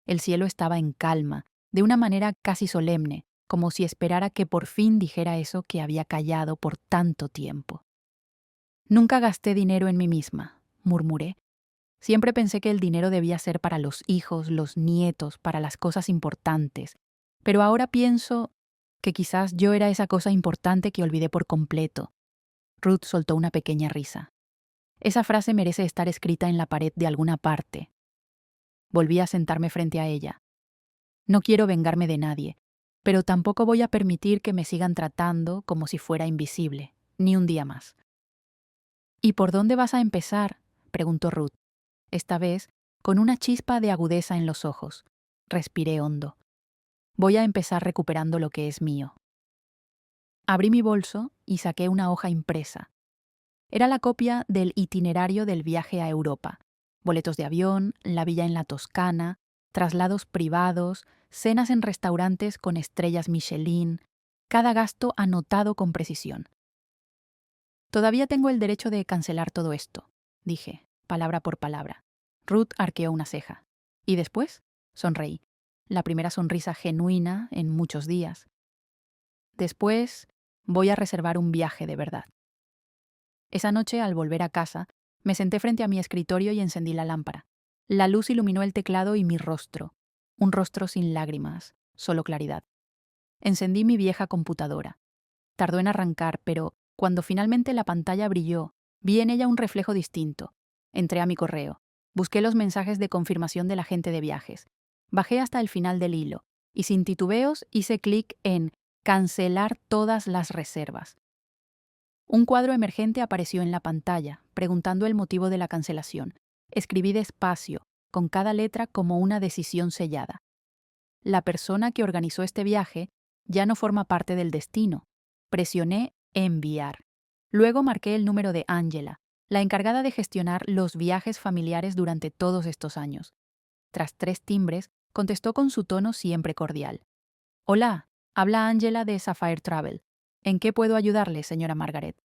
S1: El cielo estaba en calma, de una manera casi solemne, como si esperara que por fin dijera eso que había callado por tanto tiempo. Nunca gasté dinero en mí misma, murmuré. Siempre pensé que el dinero debía ser para los hijos, los nietos, para las cosas importantes. Pero ahora pienso que quizás yo era esa cosa importante que olvidé por completo. Ruth soltó una pequeña risa. Esa frase merece estar escrita en la pared de alguna parte. Volví a sentarme frente a ella. No quiero vengarme de nadie, pero tampoco voy a permitir que me sigan tratando como si fuera invisible, ni un día más. ¿Y por dónde vas a empezar?, preguntó Ruth, esta vez con una chispa de agudeza en los ojos. Respiré hondo. Voy a empezar recuperando lo que es mío. Abrí mi bolso y saqué una hoja impresa. Era la copia del itinerario del viaje a Europa. Boletos de avión, la villa en la Toscana, traslados privados, cenas en restaurantes con estrellas Michelin, cada gasto anotado con precisión. Todavía tengo el derecho de cancelar todo esto, dije, palabra por palabra. Ruth arqueó una ceja. ¿Y después? Sonreí. La primera sonrisa genuina en muchos días. Después, voy a reservar un viaje de verdad. Esa noche, al volver a casa, me senté frente a mi escritorio y encendí la lámpara. La luz iluminó el teclado y mi rostro. Un rostro sin lágrimas, solo claridad. Encendí mi vieja computadora. Tardó en arrancar, pero cuando finalmente la pantalla brilló, vi en ella un reflejo distinto. Entré a mi correo. Busqué los mensajes de confirmación del agente de viajes. Bajé hasta el final del hilo y sin titubeos hice clic en «Cancelar todas las reservas». Un cuadro emergente apareció en la pantalla, preguntando el motivo de la cancelación. Escribí despacio, con cada letra como una decisión sellada. La persona que organizó este viaje ya no forma parte del destino. Presioné enviar. Luego marqué el número de Angela, la encargada de gestionar los viajes familiares durante todos estos años. Tras 3 timbres, contestó con su tono siempre cordial. «Hola, habla Angela de Sapphire Travel. ¿En qué puedo ayudarle, señora Margaret?»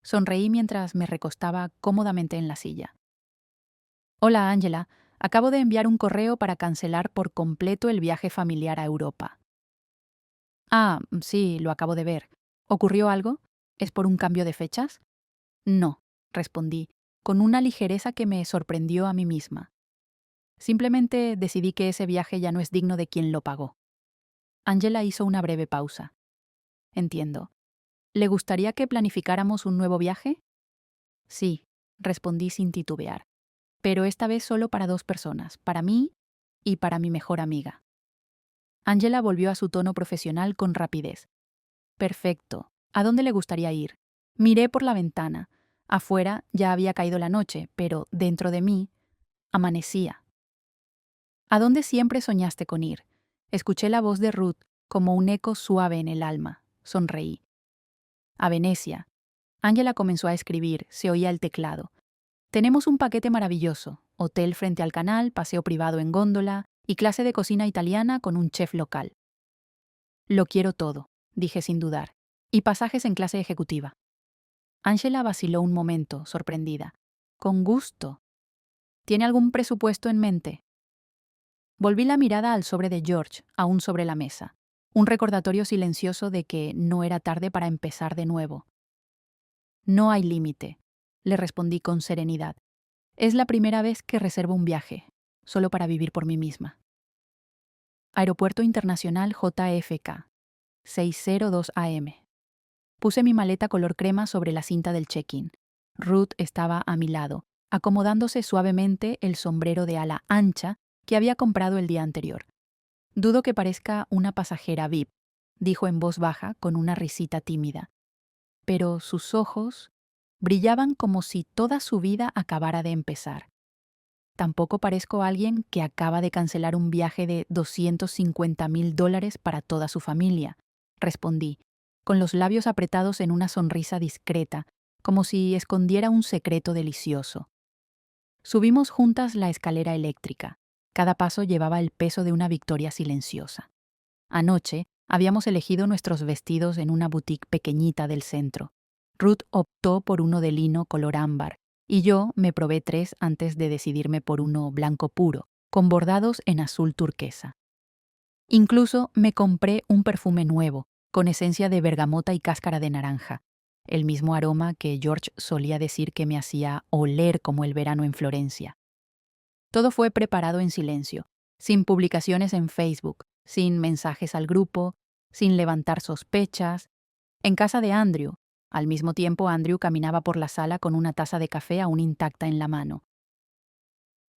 S1: Sonreí mientras me recostaba cómodamente en la silla. «Hola, Angela. Acabo de enviar un correo para cancelar por completo el viaje familiar a Europa». «Ah, sí, lo acabo de ver. ¿Ocurrió algo? ¿Es por un cambio de fechas?» «No», respondí, con una ligereza que me sorprendió a mí misma. Simplemente decidí que ese viaje ya no es digno de quien lo pagó. Angela hizo una breve pausa. «Entiendo. ¿Le gustaría que planificáramos un nuevo viaje?» «Sí», respondí sin titubear. «Pero esta vez solo para 2 personas, para mí y para mi mejor amiga». Angela volvió a su tono profesional con rapidez. «Perfecto. ¿A dónde le gustaría ir?» Miré por la ventana. Afuera ya había caído la noche, pero dentro de mí amanecía. ¿A dónde siempre soñaste con ir? Escuché la voz de Ruth como un eco suave en el alma. Sonreí. A Venecia. Ángela comenzó a escribir, se oía el teclado. Tenemos un paquete maravilloso: hotel frente al canal, paseo privado en góndola y clase de cocina italiana con un chef local. Lo quiero todo, dije sin dudar. Y pasajes en clase ejecutiva. Ángela vaciló un momento, sorprendida. Con gusto. ¿Tiene algún presupuesto en mente? Volví la mirada al sobre de George, aún sobre la mesa. Un recordatorio silencioso de que no era tarde para empezar de nuevo. No hay límite, le respondí con serenidad. Es la primera vez que reservo un viaje, solo para vivir por mí misma. Aeropuerto Internacional JFK, 6:02 AM. Puse mi maleta color crema sobre la cinta del check-in. Ruth estaba a mi lado, acomodándose suavemente el sombrero de ala ancha que había comprado el día anterior. Dudo que parezca una pasajera VIP, dijo en voz baja con una risita tímida. Pero sus ojos brillaban como si toda su vida acabara de empezar. Tampoco parezco alguien que acaba de cancelar un viaje de $250,000 para toda su familia, respondí, con los labios apretados en una sonrisa discreta, como si escondiera un secreto delicioso. Subimos juntas la escalera eléctrica. Cada paso llevaba el peso de una victoria silenciosa. Anoche habíamos elegido nuestros vestidos en una boutique pequeñita del centro. Ruth optó por uno de lino color ámbar, y yo me probé 3 antes de decidirme por uno blanco puro, con bordados en azul turquesa. Incluso me compré un perfume nuevo, con esencia de bergamota y cáscara de naranja, el mismo aroma que George solía decir que me hacía oler como el verano en Florencia. Todo fue preparado en silencio, sin publicaciones en Facebook, sin mensajes al grupo, sin levantar sospechas. En casa de Andrew. Al mismo tiempo, Andrew caminaba por la sala con una taza de café aún intacta en la mano.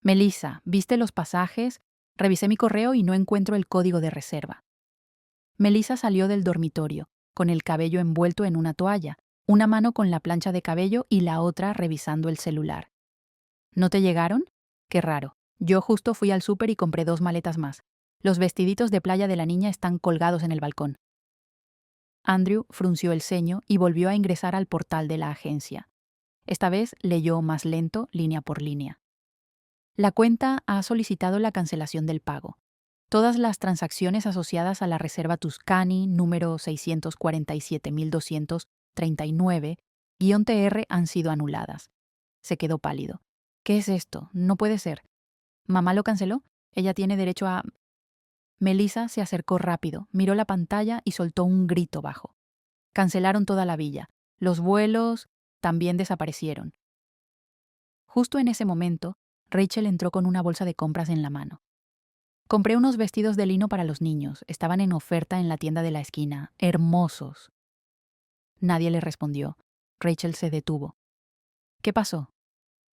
S1: Melissa, ¿viste los pasajes? Revisé mi correo y no encuentro el código de reserva. Melissa salió del dormitorio, con el cabello envuelto en una toalla, una mano con la plancha de cabello y la otra revisando el celular. ¿No te llegaron? Qué raro. Yo justo fui al súper y compré 2 maletas más. Los vestiditos de playa de la niña están colgados en el balcón. Andrew frunció el ceño y volvió a ingresar al portal de la agencia. Esta vez leyó más lento, línea por línea. La cuenta ha solicitado la cancelación del pago. Todas las transacciones asociadas a la reserva Tuscany número 647.239-TR han sido anuladas. Se quedó pálido. ¿Qué es esto? No puede ser. ¿Mamá lo canceló? Ella tiene derecho a... Melissa se acercó rápido, miró la pantalla y soltó un grito bajo. Cancelaron toda la villa. Los vuelos también desaparecieron. Justo en ese momento, Rachel entró con una bolsa de compras en la mano. Compré unos vestidos de lino para los niños. Estaban en oferta en la tienda de la esquina. Hermosos. Nadie le respondió. Rachel se detuvo. ¿Qué pasó?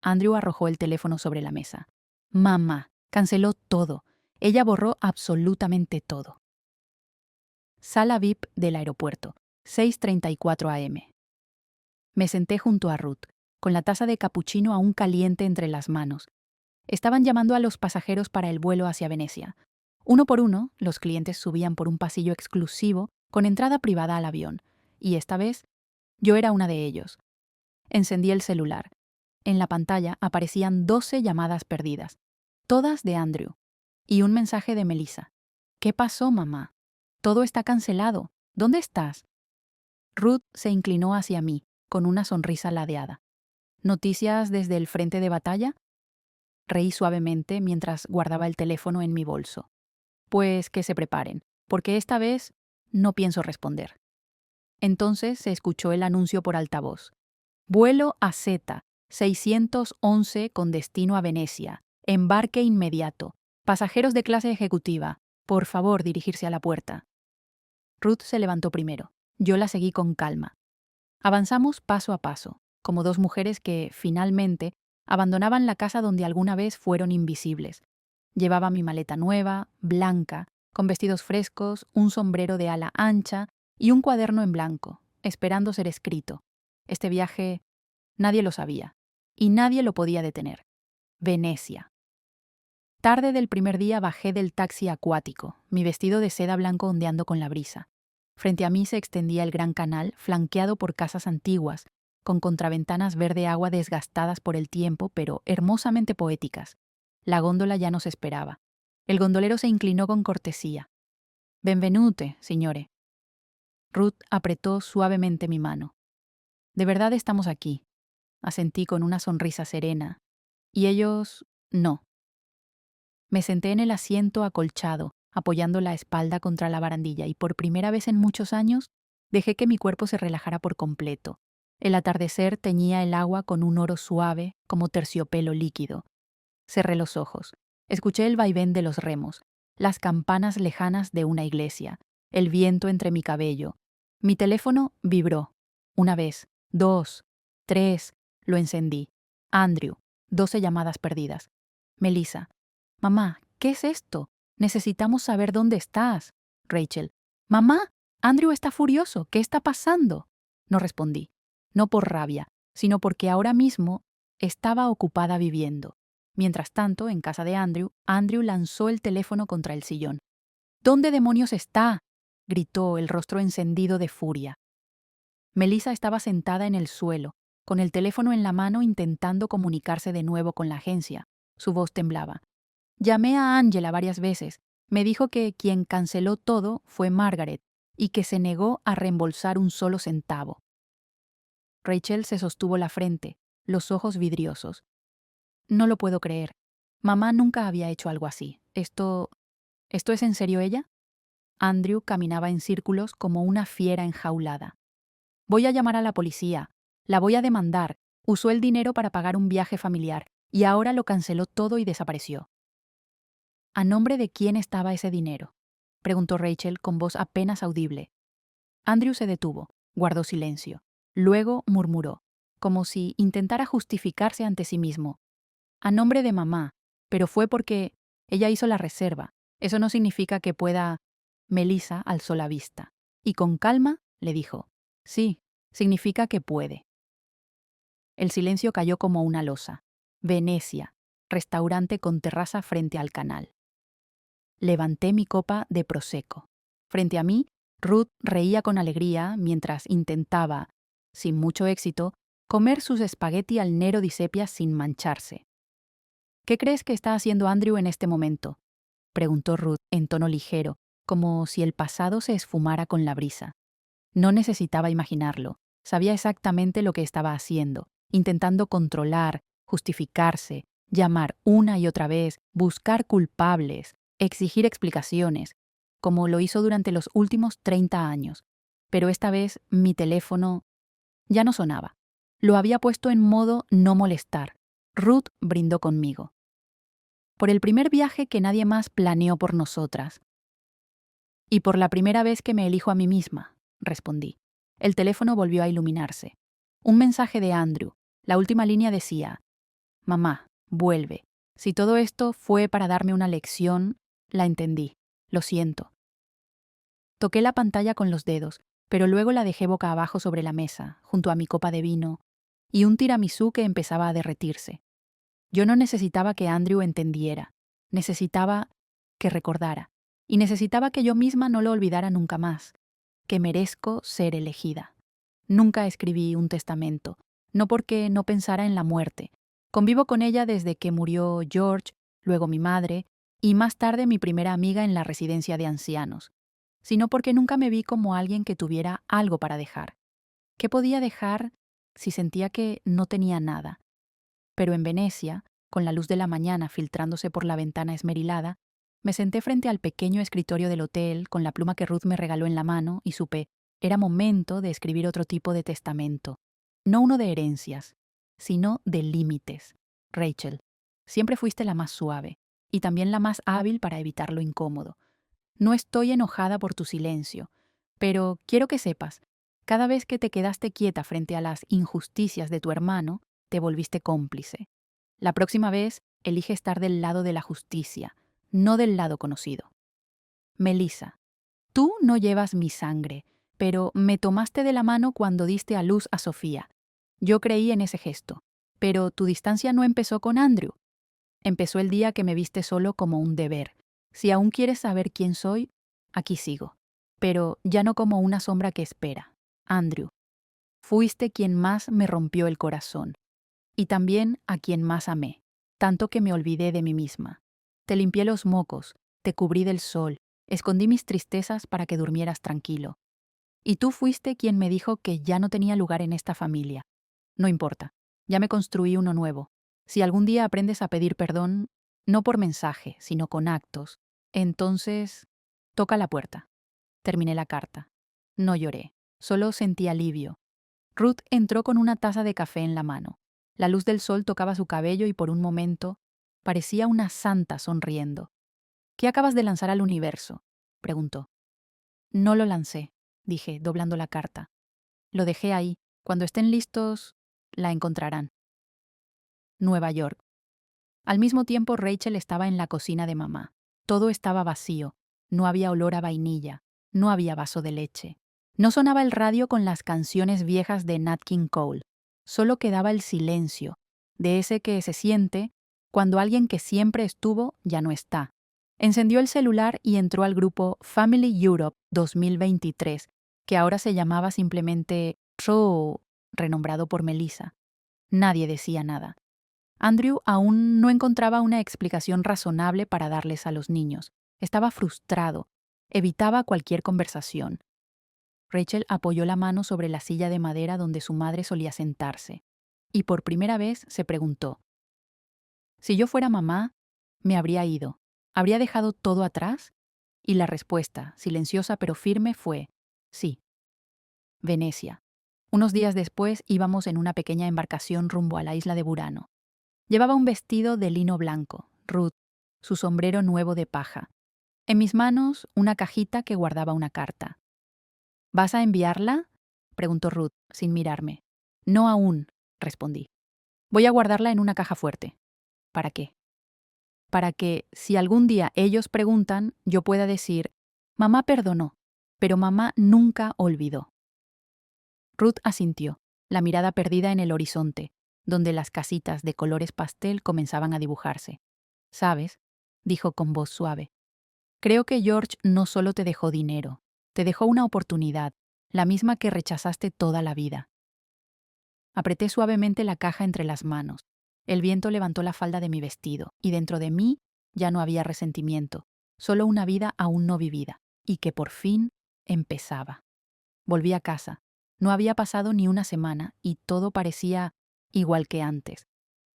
S1: Andrew arrojó el teléfono sobre la mesa. Mamá, canceló todo. Ella borró absolutamente todo. Sala VIP del aeropuerto, 6:34 AM. Me senté junto a Ruth, con la taza de capuchino aún caliente entre las manos. Estaban llamando a los pasajeros para el vuelo hacia Venecia. Uno por uno, los clientes subían por un pasillo exclusivo con entrada privada al avión, y esta vez yo era una de ellos. Encendí el celular. En la pantalla aparecían 12 llamadas perdidas, todas de Andrew, y un mensaje de Melissa. ¿Qué pasó, mamá? Todo está cancelado. ¿Dónde estás? Ruth se inclinó hacia mí, con una sonrisa ladeada. ¿Noticias desde el frente de batalla? Reí suavemente mientras guardaba el teléfono en mi bolso. Pues que se preparen, porque esta vez no pienso responder. Entonces se escuchó el anuncio por altavoz. Vuelo a Z, 611 con destino a Venecia. Embarque inmediato. Pasajeros de clase ejecutiva, por favor dirigirse a la puerta. Ruth se levantó primero. Yo la seguí con calma. Avanzamos paso a paso, como dos mujeres que, finalmente, abandonaban la casa donde alguna vez fueron invisibles. Llevaba mi maleta nueva, blanca, con vestidos frescos, un sombrero de ala ancha y un cuaderno en blanco, esperando ser escrito. Este viaje nadie lo sabía y nadie lo podía detener. Venecia. Tarde del primer día bajé del taxi acuático, mi vestido de seda blanco ondeando con la brisa. Frente a mí se extendía el gran canal, flanqueado por casas antiguas, con contraventanas verde agua desgastadas por el tiempo, pero hermosamente poéticas. La góndola ya nos esperaba. El gondolero se inclinó con cortesía. «Benvenute, signore». Ruth apretó suavemente mi mano. «De verdad estamos aquí», asentí con una sonrisa serena. «Y ellos, no». Me senté en el asiento acolchado, apoyando la espalda contra la barandilla, y por primera vez en muchos años dejé que mi cuerpo se relajara por completo. El atardecer teñía el agua con un oro suave, como terciopelo líquido. Cerré los ojos. Escuché el vaivén de los remos, las campanas lejanas de una iglesia, el viento entre mi cabello. Mi teléfono vibró. Una vez, dos, tres, lo encendí. Andrew, 12 llamadas perdidas. Melissa. Mamá, ¿qué es esto? Necesitamos saber dónde estás. Rachel. Mamá, Andrew está furioso. ¿Qué está pasando? No respondí. No por rabia, sino porque ahora mismo estaba ocupada viviendo. Mientras tanto, en casa de Andrew lanzó el teléfono contra el sillón. ¿Dónde demonios está?, gritó, el rostro encendido de furia. Melissa estaba sentada en el suelo, con el teléfono en la mano intentando comunicarse de nuevo con la agencia. Su voz temblaba. Llamé a Angela varias veces. Me dijo que quien canceló todo fue Margaret y que se negó a reembolsar un solo centavo. Rachel se sostuvo la frente, los ojos vidriosos. No lo puedo creer. Mamá nunca había hecho algo así. ¿Esto es en serio ella? Andrew caminaba en círculos como una fiera enjaulada. Voy a llamar a la policía. La voy a demandar. Usó el dinero para pagar un viaje familiar y ahora lo canceló todo y desapareció. ¿A nombre de quién estaba ese dinero?, preguntó Rachel con voz apenas audible. Andrew se detuvo, guardó silencio. Luego murmuró, como si intentara justificarse ante sí mismo. A nombre de mamá, pero fue porque ella hizo la reserva. Eso no significa que pueda... Melissa alzó la vista y con calma le dijo, sí, significa que puede. El silencio cayó como una losa. Venecia, restaurante con terraza frente al canal. Levanté mi copa de prosecco. Frente a mí, Ruth reía con alegría mientras intentaba, sin mucho éxito, comer sus espagueti al nero di sepia sin mancharse. ¿Qué crees que está haciendo Andrew en este momento?, preguntó Ruth en tono ligero, como si el pasado se esfumara con la brisa. No necesitaba imaginarlo. Sabía exactamente lo que estaba haciendo, intentando controlar, justificarse, llamar una y otra vez, buscar culpables, exigir explicaciones, como lo hizo durante los últimos 30 años. Pero esta vez mi teléfono ya no sonaba. Lo había puesto en modo no molestar. Ruth brindó conmigo. Por el primer viaje que nadie más planeó por nosotras. Y por la primera vez que me elijo a mí misma, respondí. El teléfono volvió a iluminarse. Un mensaje de Andrew. La última línea decía, mamá, vuelve. Si todo esto fue para darme una lección, la entendí. Lo siento. Toqué la pantalla con los dedos, pero luego la dejé boca abajo sobre la mesa, junto a mi copa de vino, y un tiramisú que empezaba a derretirse. Yo no necesitaba que Andrew entendiera. Necesitaba que recordara. Y necesitaba que yo misma no lo olvidara nunca más. Que merezco ser elegida. Nunca escribí un testamento. No porque no pensara en la muerte. Convivo con ella desde que murió George, luego mi madre, y más tarde mi primera amiga en la residencia de ancianos. Sino porque nunca me vi como alguien que tuviera algo para dejar. ¿Qué podía dejar si sentía que no tenía nada? Pero en Venecia, con la luz de la mañana filtrándose por la ventana esmerilada, me senté frente al pequeño escritorio del hotel con la pluma que Ruth me regaló en la mano y supe, era momento de escribir otro tipo de testamento. No uno de herencias, sino de límites. Rachel, siempre fuiste la más suave y también la más hábil para evitar lo incómodo. No estoy enojada por tu silencio, pero quiero que sepas, cada vez que te quedaste quieta frente a las injusticias de tu hermano, te volviste cómplice. La próxima vez, elige estar del lado de la justicia, no del lado conocido. Melissa, tú no llevas mi sangre, pero me tomaste de la mano cuando diste a luz a Sofía. Yo creí en ese gesto. Pero tu distancia no empezó con Andrew. Empezó el día que me viste solo como un deber. Si aún quieres saber quién soy, aquí sigo. Pero ya no como una sombra que espera. Andrew, fuiste quien más me rompió el corazón. Y también a quien más amé. Tanto que me olvidé de mí misma. Te limpié los mocos, te cubrí del sol, escondí mis tristezas para que durmieras tranquilo. Y tú fuiste quien me dijo que ya no tenía lugar en esta familia. No importa, ya me construí uno nuevo. Si algún día aprendes a pedir perdón, no por mensaje, sino con actos, entonces toca la puerta. Terminé la carta. No lloré, solo sentí alivio. Ruth entró con una taza de café en la mano. La luz del sol tocaba su cabello y por un momento parecía una santa sonriendo. ¿Qué acabas de lanzar al universo?, preguntó. No lo lancé, dije, doblando la carta. Lo dejé ahí. Cuando estén listos, la encontrarán. Nueva York. Al mismo tiempo, Rachel estaba en la cocina de mamá. Todo estaba vacío. No había olor a vainilla. No había vaso de leche. No sonaba el radio con las canciones viejas de Nat King Cole. Solo quedaba el silencio, de ese que se siente cuando alguien que siempre estuvo ya no está. Encendió el celular y entró al grupo Family Europe 2023, que ahora se llamaba simplemente True, renombrado por Melissa. Nadie decía nada. Andrew aún no encontraba una explicación razonable para darles a los niños. Estaba frustrado. Evitaba cualquier conversación. Rachel apoyó la mano sobre la silla de madera donde su madre solía sentarse. Y por primera vez se preguntó: si yo fuera mamá, ¿me habría ido? ¿Habría dejado todo atrás? Y la respuesta, silenciosa pero firme, fue: sí. Venecia. Unos días después íbamos en una pequeña embarcación rumbo a la isla de Burano. Llevaba un vestido de lino blanco, Ruth, su sombrero nuevo de paja. En mis manos, una cajita que guardaba una carta. ¿Vas a enviarla?, preguntó Ruth, sin mirarme. No aún, respondí. Voy a guardarla en una caja fuerte. ¿Para qué? Para que, si algún día ellos preguntan, yo pueda decir: mamá perdonó, pero mamá nunca olvidó. Ruth asintió, la mirada perdida en el horizonte, donde las casitas de colores pastel comenzaban a dibujarse. ¿Sabes?, dijo con voz suave. Creo que George no solo te dejó dinero, te dejó una oportunidad, la misma que rechazaste toda la vida. Apreté suavemente la caja entre las manos. El viento levantó la falda de mi vestido, y dentro de mí ya no había resentimiento, solo una vida aún no vivida, y que por fin empezaba. Volví a casa. No había pasado ni una semana, y todo parecía igual que antes.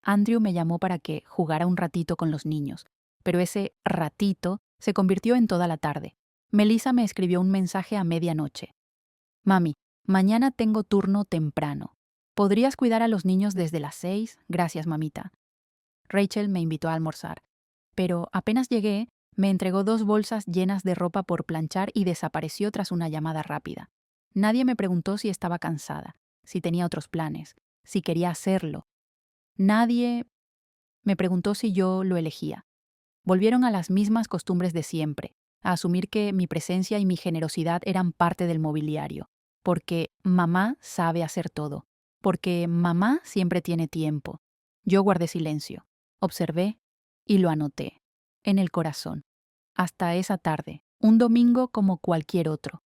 S1: Andrew me llamó para que jugara un ratito con los niños, pero ese ratito se convirtió en toda la tarde. Melissa me escribió un mensaje a medianoche. Mami, mañana tengo turno temprano. ¿Podrías cuidar a los niños desde las 6? Gracias, mamita. Rachel me invitó a almorzar, pero apenas llegué, me entregó 2 bolsas llenas de ropa por planchar y desapareció tras una llamada rápida. Nadie me preguntó si estaba cansada, si tenía otros planes, si quería hacerlo. Nadie me preguntó si yo lo elegía. Volvieron a las mismas costumbres de siempre, a asumir que mi presencia y mi generosidad eran parte del mobiliario, porque mamá sabe hacer todo, porque mamá siempre tiene tiempo. Yo guardé silencio, observé y lo anoté, en el corazón. Hasta esa tarde, un domingo como cualquier otro.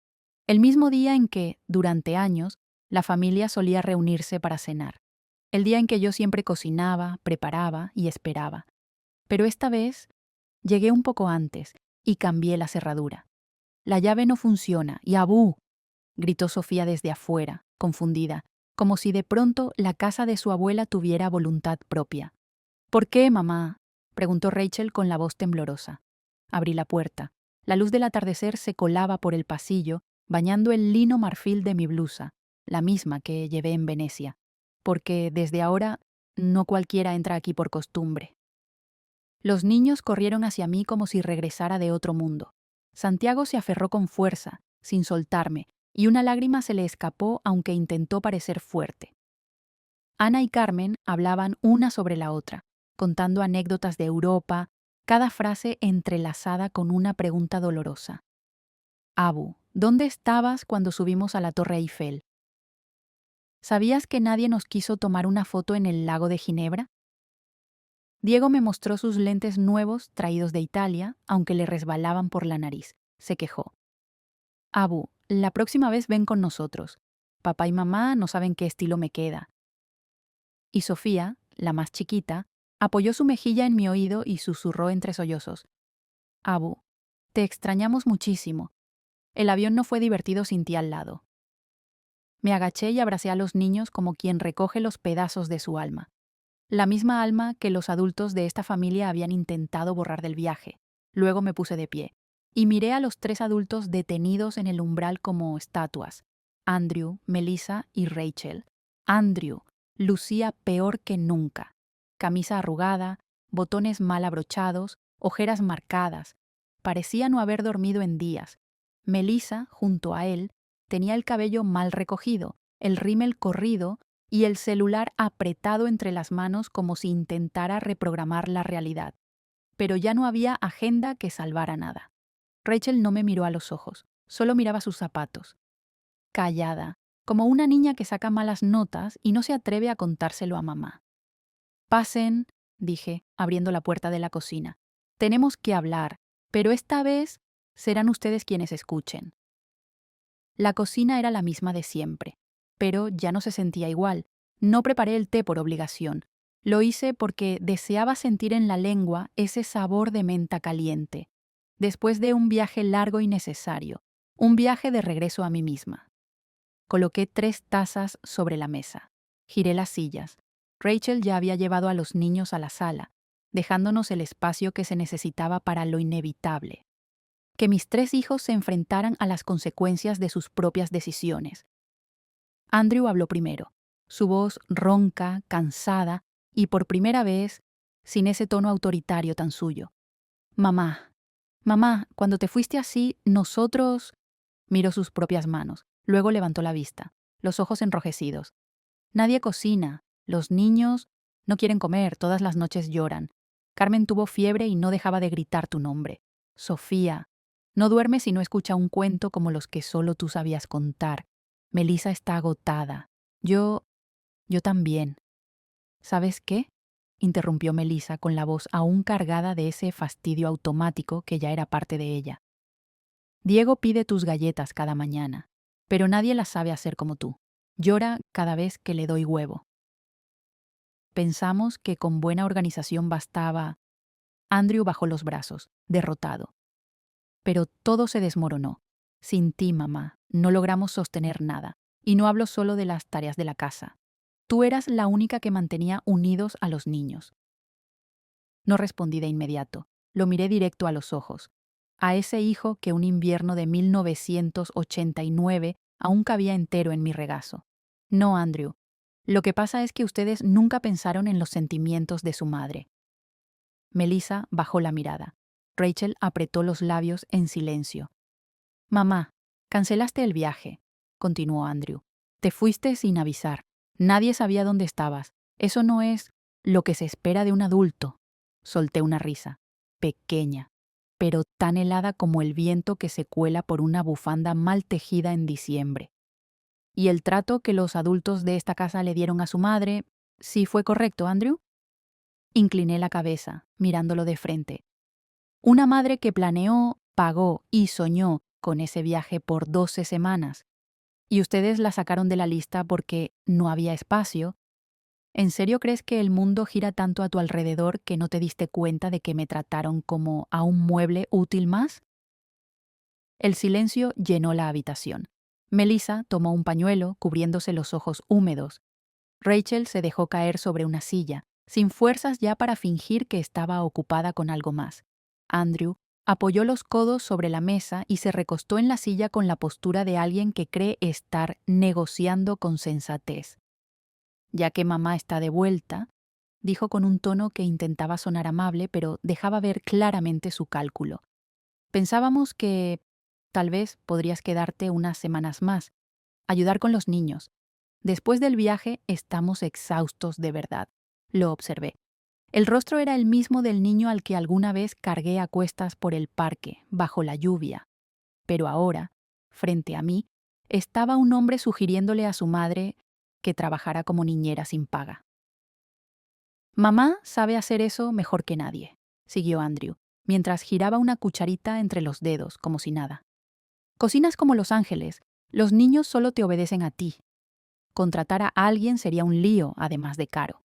S1: El mismo día en que, durante años, la familia solía reunirse para cenar. El día en que yo siempre cocinaba, preparaba y esperaba. Pero esta vez llegué un poco antes y cambié la cerradura. La llave no funciona y ¡abú!, gritó Sofía desde afuera, confundida, como si de pronto la casa de su abuela tuviera voluntad propia. ¿Por qué, mamá?, preguntó Rachel con la voz temblorosa. Abrí la puerta. La luz del atardecer se colaba por el pasillo, bañando el lino marfil de mi blusa, la misma que llevé en Venecia, porque desde ahora no cualquiera entra aquí por costumbre. Los niños corrieron hacia mí como si regresara de otro mundo. Santiago se aferró con fuerza, sin soltarme, y una lágrima se le escapó aunque intentó parecer fuerte. Ana y Carmen hablaban una sobre la otra, contando anécdotas de Europa, cada frase entrelazada con una pregunta dolorosa. Abu, ¿dónde estabas cuando subimos a la Torre Eiffel? ¿Sabías que nadie nos quiso tomar una foto en el lago de Ginebra? Diego me mostró sus lentes nuevos traídos de Italia, aunque le resbalaban por la nariz. Se quejó. Abu, la próxima vez ven con nosotros. Papá y mamá no saben qué estilo me queda. Y Sofía, la más chiquita, apoyó su mejilla en mi oído y susurró entre sollozos. Abu, te extrañamos muchísimo. El avión no fue divertido sin ti al lado. Me agaché y abracé a los niños como quien recoge los pedazos de su alma. La misma alma que los adultos de esta familia habían intentado borrar del viaje. Luego me puse de pie y miré a los 3 adultos detenidos en el umbral como estatuas. Andrew, Melissa y Rachel. Andrew lucía peor que nunca. Camisa arrugada, botones mal abrochados, ojeras marcadas. Parecía no haber dormido en días. Melissa, junto a él, tenía el cabello mal recogido, el rímel corrido y el celular apretado entre las manos como si intentara reprogramar la realidad. Pero ya no había agenda que salvara nada. Rachel no me miró a los ojos, solo miraba sus zapatos. Callada, como una niña que saca malas notas y no se atreve a contárselo a mamá. Pasen, dije, abriendo la puerta de la cocina. Tenemos que hablar, pero esta vez serán ustedes quienes escuchen. La cocina era la misma de siempre, pero ya no se sentía igual. No preparé el té por obligación. Lo hice porque deseaba sentir en la lengua ese sabor de menta caliente, después de un viaje largo y necesario, un viaje de regreso a mí misma. Coloqué 3 tazas sobre la mesa. Giré las sillas. Rachel ya había llevado a los niños a la sala, dejándonos el espacio que se necesitaba para lo inevitable. Que mis 3 hijos se enfrentaran a las consecuencias de sus propias decisiones. Andrew habló primero, su voz ronca, cansada y por primera vez sin ese tono autoritario tan suyo. Mamá, cuando te fuiste así, nosotros... Miró sus propias manos, luego levantó la vista, los ojos enrojecidos. Nadie cocina, los niños no quieren comer, todas las noches lloran. Carmen tuvo fiebre y no dejaba de gritar tu nombre. Sofía, no duerme si no escucha un cuento como los que solo tú sabías contar. Melissa está agotada. Yo también. ¿Sabes qué? Interrumpió Melissa con la voz aún cargada de ese fastidio automático que ya era parte de ella. Diego pide tus galletas cada mañana, pero nadie las sabe hacer como tú. Llora cada vez que le doy huevo. Pensamos que con buena organización bastaba. Andrew bajó los brazos, derrotado. Pero todo se desmoronó. Sin ti, mamá, no logramos sostener nada. Y no hablo solo de las tareas de la casa. Tú eras la única que mantenía unidos a los niños. No respondí de inmediato. Lo miré directo a los ojos. A ese hijo que un invierno de 1989 aún cabía entero en mi regazo. No, Andrew. Lo que pasa es que ustedes nunca pensaron en los sentimientos de su madre. Melissa bajó la mirada. Rachel apretó los labios en silencio. Mamá, cancelaste el viaje, continuó Andrew. Te fuiste sin avisar. Nadie sabía dónde estabas. Eso no es lo que se espera de un adulto. Solté una risa, pequeña, pero tan helada como el viento que se cuela por una bufanda mal tejida en diciembre. ¿Y el trato que los adultos de esta casa le dieron a su madre, sí fue correcto, Andrew? Incliné la cabeza, mirándolo de frente. Una madre que planeó, pagó y soñó con ese viaje por 12 semanas. ¿Y ustedes la sacaron de la lista porque no había espacio? ¿En serio crees que el mundo gira tanto a tu alrededor que no te diste cuenta de que me trataron como a un mueble útil más? El silencio llenó la habitación. Melissa tomó un pañuelo, cubriéndose los ojos húmedos. Rachel se dejó caer sobre una silla, sin fuerzas ya para fingir que estaba ocupada con algo más. Andrew apoyó los codos sobre la mesa y se recostó en la silla con la postura de alguien que cree estar negociando con sensatez. Ya que mamá está de vuelta, dijo con un tono que intentaba sonar amable, pero dejaba ver claramente su cálculo. Pensábamos que tal vez podrías quedarte unas semanas más, ayudar con los niños. Después del viaje estamos exhaustos de verdad, lo observé. El rostro era el mismo del niño al que alguna vez cargué a cuestas por el parque, bajo la lluvia. Pero ahora, frente a mí, estaba un hombre sugiriéndole a su madre que trabajara como niñera sin paga. Mamá sabe hacer eso mejor que nadie, siguió Andrew, mientras giraba una cucharita entre los dedos, como si nada. Cocinas como los ángeles, los niños solo te obedecen a ti. Contratar a alguien sería un lío, además de caro.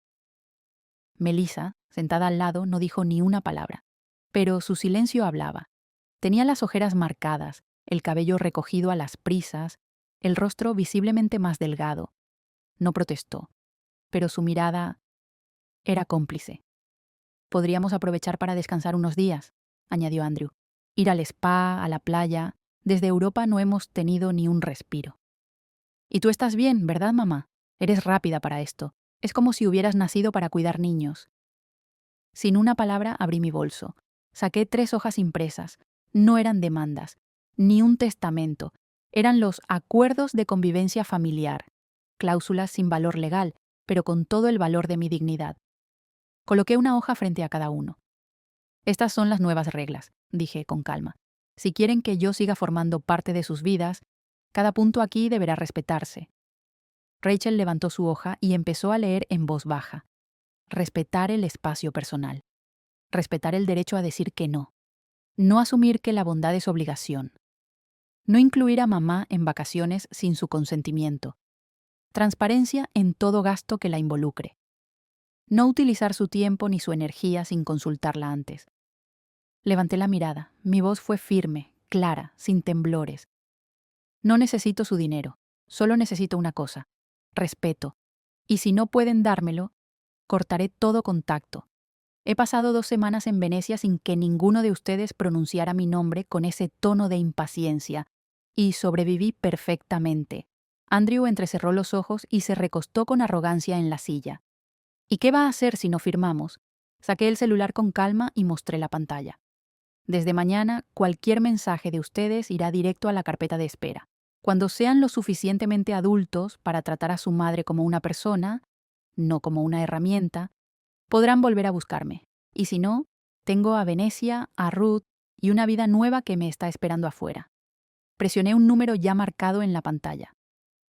S1: Melissa, sentada al lado, no dijo ni una palabra, pero su silencio hablaba. Tenía las ojeras marcadas, el cabello recogido a las prisas, el rostro visiblemente más delgado. No protestó, pero su mirada era cómplice. Podríamos aprovechar para descansar unos días, añadió Andrew. Ir al spa, a la playa. Desde Europa no hemos tenido ni un respiro. Y tú estás bien, ¿verdad, mamá? Eres rápida para esto. Es como si hubieras nacido para cuidar niños. Sin una palabra abrí mi bolso. Saqué 3 hojas impresas. No eran demandas, ni un testamento. Eran los acuerdos de convivencia familiar. Cláusulas sin valor legal, pero con todo el valor de mi dignidad. Coloqué una hoja frente a cada uno. Estas son las nuevas reglas, dije con calma. Si quieren que yo siga formando parte de sus vidas, cada punto aquí deberá respetarse. Rachel levantó su hoja y empezó a leer en voz baja. Respetar el espacio personal. Respetar el derecho a decir que no. No asumir que la bondad es obligación. No incluir a mamá en vacaciones sin su consentimiento. Transparencia en todo gasto que la involucre. No utilizar su tiempo ni su energía sin consultarla antes. Levanté la mirada. Mi voz fue firme, clara, sin temblores. No necesito su dinero. Solo necesito una cosa. Respeto. Y si no pueden dármelo, cortaré todo contacto. He pasado 2 semanas en Venecia sin que ninguno de ustedes pronunciara mi nombre con ese tono de impaciencia, y sobreviví perfectamente. Andrew entrecerró los ojos y se recostó con arrogancia en la silla. ¿Y qué va a hacer si no firmamos? Saqué el celular con calma y mostré la pantalla. Desde mañana, cualquier mensaje de ustedes irá directo a la carpeta de espera. Cuando sean lo suficientemente adultos para tratar a su madre como una persona, no como una herramienta, podrán volver a buscarme. Y si no, tengo a Venecia, a Ruth y una vida nueva que me está esperando afuera. Presioné un número ya marcado en la pantalla.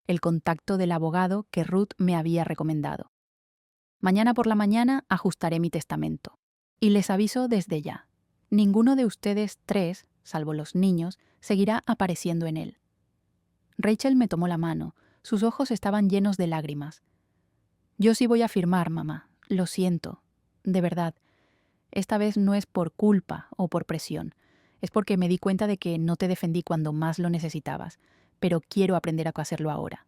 S1: El contacto del abogado que Ruth me había recomendado. Mañana por la mañana ajustaré mi testamento. Y les aviso desde ya. Ninguno de ustedes 3, salvo los niños, seguirá apareciendo en él. Rachel me tomó la mano. Sus ojos estaban llenos de lágrimas. Yo sí voy a firmar, mamá. Lo siento. De verdad. Esta vez no es por culpa o por presión. Es porque me di cuenta de que no te defendí cuando más lo necesitabas, pero quiero aprender a hacerlo ahora.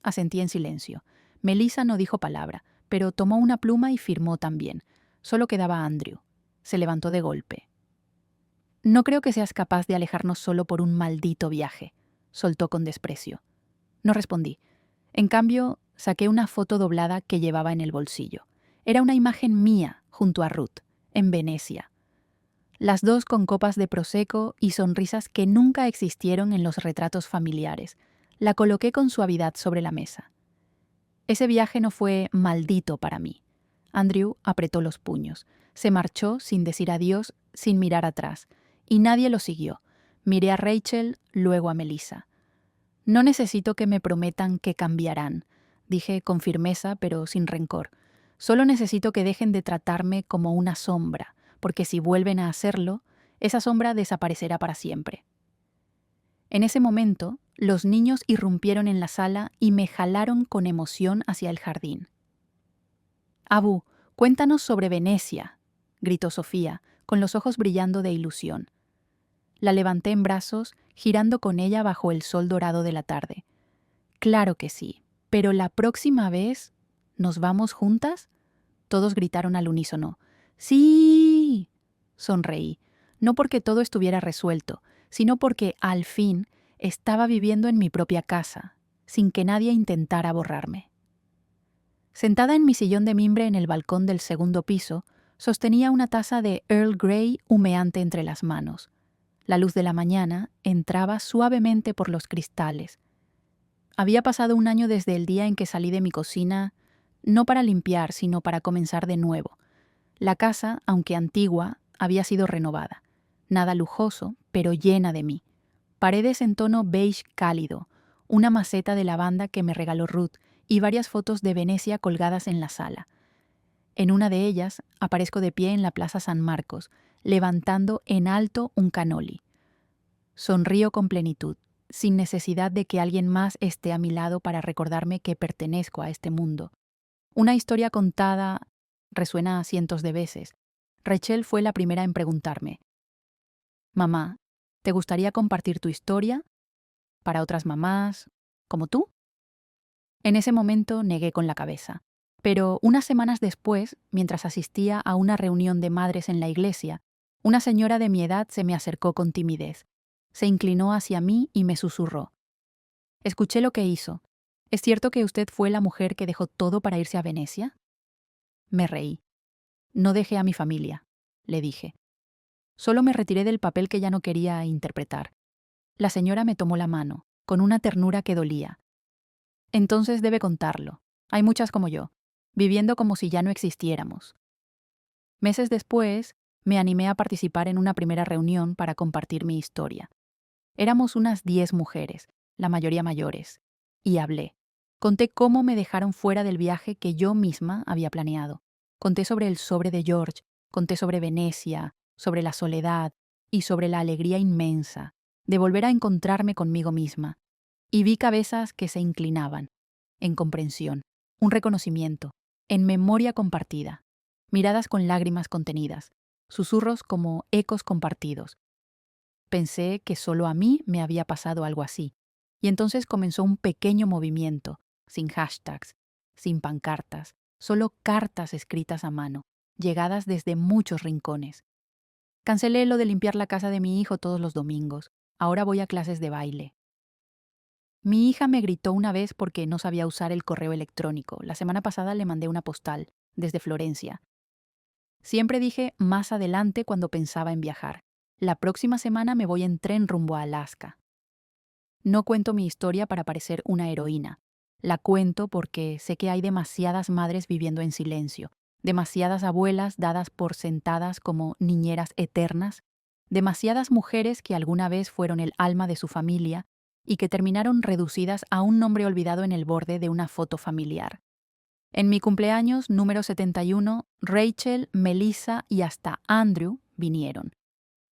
S1: Asentí en silencio. Melissa no dijo palabra, pero tomó una pluma y firmó también. Solo quedaba Andrew. Se levantó de golpe. No creo que seas capaz de alejarnos solo por un maldito viaje, soltó con desprecio. No respondí. En cambio, saqué una foto doblada que llevaba en el bolsillo. Era una imagen mía junto a Ruth, en Venecia. Las dos con copas de prosecco y sonrisas que nunca existieron en los retratos familiares. La coloqué con suavidad sobre la mesa. Ese viaje no fue maldito para mí. Andrew apretó los puños. Se marchó sin decir adiós, sin mirar atrás. Y nadie lo siguió. Miré a Rachel, luego a Melissa. No necesito que me prometan que cambiarán, dije con firmeza pero sin rencor. Solo necesito que dejen de tratarme como una sombra, porque si vuelven a hacerlo, esa sombra desaparecerá para siempre. En ese momento, los niños irrumpieron en la sala y me jalaron con emoción hacia el jardín. «Abu, cuéntanos sobre Venecia», gritó Sofía, con los ojos brillando de ilusión. La levanté en brazos, girando con ella bajo el sol dorado de la tarde. «Claro que sí, pero la próxima vez, ¿nos vamos juntas?», todos gritaron al unísono. «¡Sí!». Sonreí, no porque todo estuviera resuelto, sino porque, al fin, estaba viviendo en mi propia casa, sin que nadie intentara borrarme. Sentada en mi sillón de mimbre en el balcón del 2º piso, sostenía una taza de Earl Grey humeante entre las manos. La luz de la mañana entraba suavemente por los cristales. Había pasado un año desde el día en que salí de mi cocina, no para limpiar, sino para comenzar de nuevo. La casa, aunque antigua, había sido renovada. Nada lujoso, pero llena de mí. Paredes en tono beige cálido, una maceta de lavanda que me regaló Ruth y varias fotos de Venecia colgadas en la sala. En una de ellas aparezco de pie en la Plaza San Marcos, levantando en alto un canoli. Sonrío con plenitud, sin necesidad de que alguien más esté a mi lado para recordarme que pertenezco a este mundo. Una historia contada resuena cientos de veces. Rachel fue la primera en preguntarme: «Mamá, ¿te gustaría compartir tu historia para otras mamás como tú?». En ese momento negué con la cabeza. Pero unas semanas después, mientras asistía a una reunión de madres en la iglesia, una señora de mi edad se me acercó con timidez. Se inclinó hacia mí y me susurró: «Escuché lo que hizo. ¿Es cierto que usted fue la mujer que dejó todo para irse a Venecia?». Me reí. «No dejé a mi familia», le dije. «Solo me retiré del papel que ya no quería interpretar». La señora me tomó la mano, con una ternura que dolía. «Entonces debe contarlo. Hay muchas como yo, viviendo como si ya no existiéramos». Meses después, me animé a participar en una primera reunión para compartir mi historia. Éramos unas 10 mujeres, la mayoría mayores, y hablé. Conté cómo me dejaron fuera del viaje que yo misma había planeado. Conté sobre el sobre de George, conté sobre Venecia, sobre la soledad y sobre la alegría inmensa de volver a encontrarme conmigo misma. Y vi cabezas que se inclinaban, en comprensión, un reconocimiento, en memoria compartida, miradas con lágrimas contenidas, susurros como ecos compartidos. Pensé que solo a mí me había pasado algo así, y entonces comenzó un pequeño movimiento, sin hashtags, sin pancartas, solo cartas escritas a mano, llegadas desde muchos rincones. Cancelé lo de limpiar la casa de mi hijo todos los domingos. Ahora voy a clases de baile. Mi hija me gritó una vez porque no sabía usar el correo electrónico. La semana pasada le mandé una postal, desde Florencia. Siempre dije más adelante cuando pensaba en viajar. La próxima semana me voy en tren rumbo a Alaska. No cuento mi historia para parecer una heroína. La cuento porque sé que hay demasiadas madres viviendo en silencio, demasiadas abuelas dadas por sentadas como niñeras eternas, demasiadas mujeres que alguna vez fueron el alma de su familia y que terminaron reducidas a un nombre olvidado en el borde de una foto familiar. En mi cumpleaños número 71, Rachel, Melissa y hasta Andrew vinieron.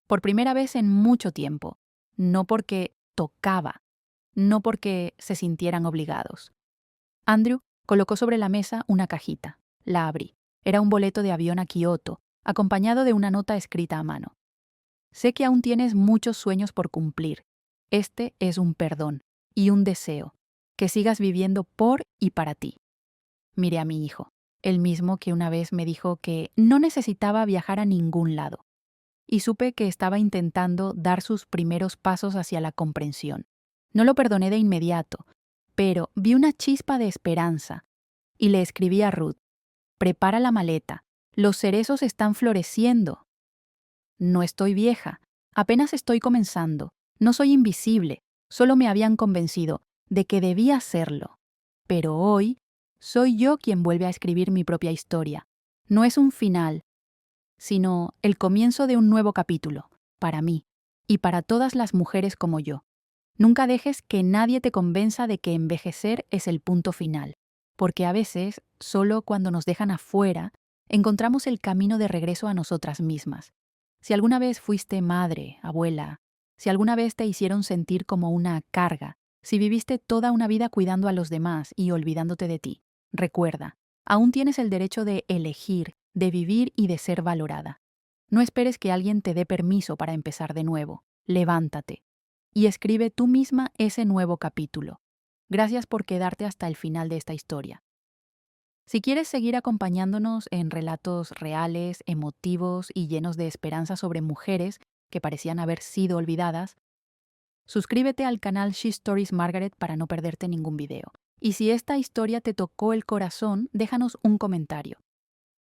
S1: Por primera vez en mucho tiempo. No porque tocaba, no porque se sintieran obligados. Andrew colocó sobre la mesa una cajita. La abrí. Era un boleto de avión a Kioto, acompañado de una nota escrita a mano. Sé que aún tienes muchos sueños por cumplir. Este es un perdón y un deseo. Que sigas viviendo por y para ti. Miré a mi hijo, el mismo que una vez me dijo que no necesitaba viajar a ningún lado. Y supe que estaba intentando dar sus primeros pasos hacia la comprensión. No lo perdoné de inmediato, pero vi una chispa de esperanza y le escribí a Ruth: «Prepara la maleta, los cerezos están floreciendo». No estoy vieja, apenas estoy comenzando, no soy invisible, solo me habían convencido de que debía serlo. Pero hoy soy yo quien vuelve a escribir mi propia historia. No es un final, sino el comienzo de un nuevo capítulo, para mí y para todas las mujeres como yo. Nunca dejes que nadie te convenza de que envejecer es el punto final, porque a veces, solo cuando nos dejan afuera, encontramos el camino de regreso a nosotras mismas. Si alguna vez fuiste madre, abuela, si alguna vez te hicieron sentir como una carga, si viviste toda una vida cuidando a los demás y olvidándote de ti, recuerda, aún tienes el derecho de elegir, de vivir y de ser valorada. No esperes que alguien te dé permiso para empezar de nuevo. Levántate y escribe tú misma ese nuevo capítulo. Gracias por quedarte hasta el final de esta historia. Si quieres seguir acompañándonos en relatos reales, emotivos y llenos de esperanza sobre mujeres que parecían haber sido olvidadas, suscríbete al canal She Stories Margaret para no perderte ningún video. Y si esta historia te tocó el corazón, déjanos un comentario.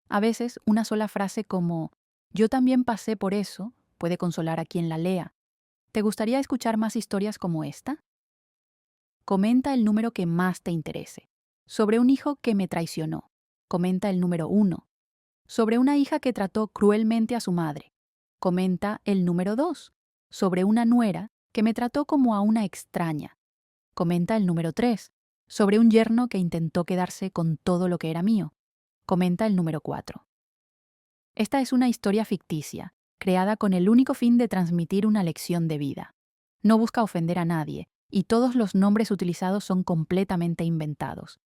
S1: A veces, una sola frase como «Yo también pasé por eso» puede consolar a quien la lea. ¿Te gustaría escuchar más historias como esta? Comenta el número que más te interese. Sobre un hijo que me traicionó. Comenta el número 1. Sobre una hija que trató cruelmente a su madre. Comenta el número 2. Sobre una nuera que me trató como a una extraña. Comenta el número 3. sobre un yerno que intentó quedarse con todo lo que era mío, comenta el número 4. Esta es una historia ficticia, creada con el único fin de transmitir una lección de vida. No busca ofender a nadie, y todos los nombres utilizados son completamente inventados.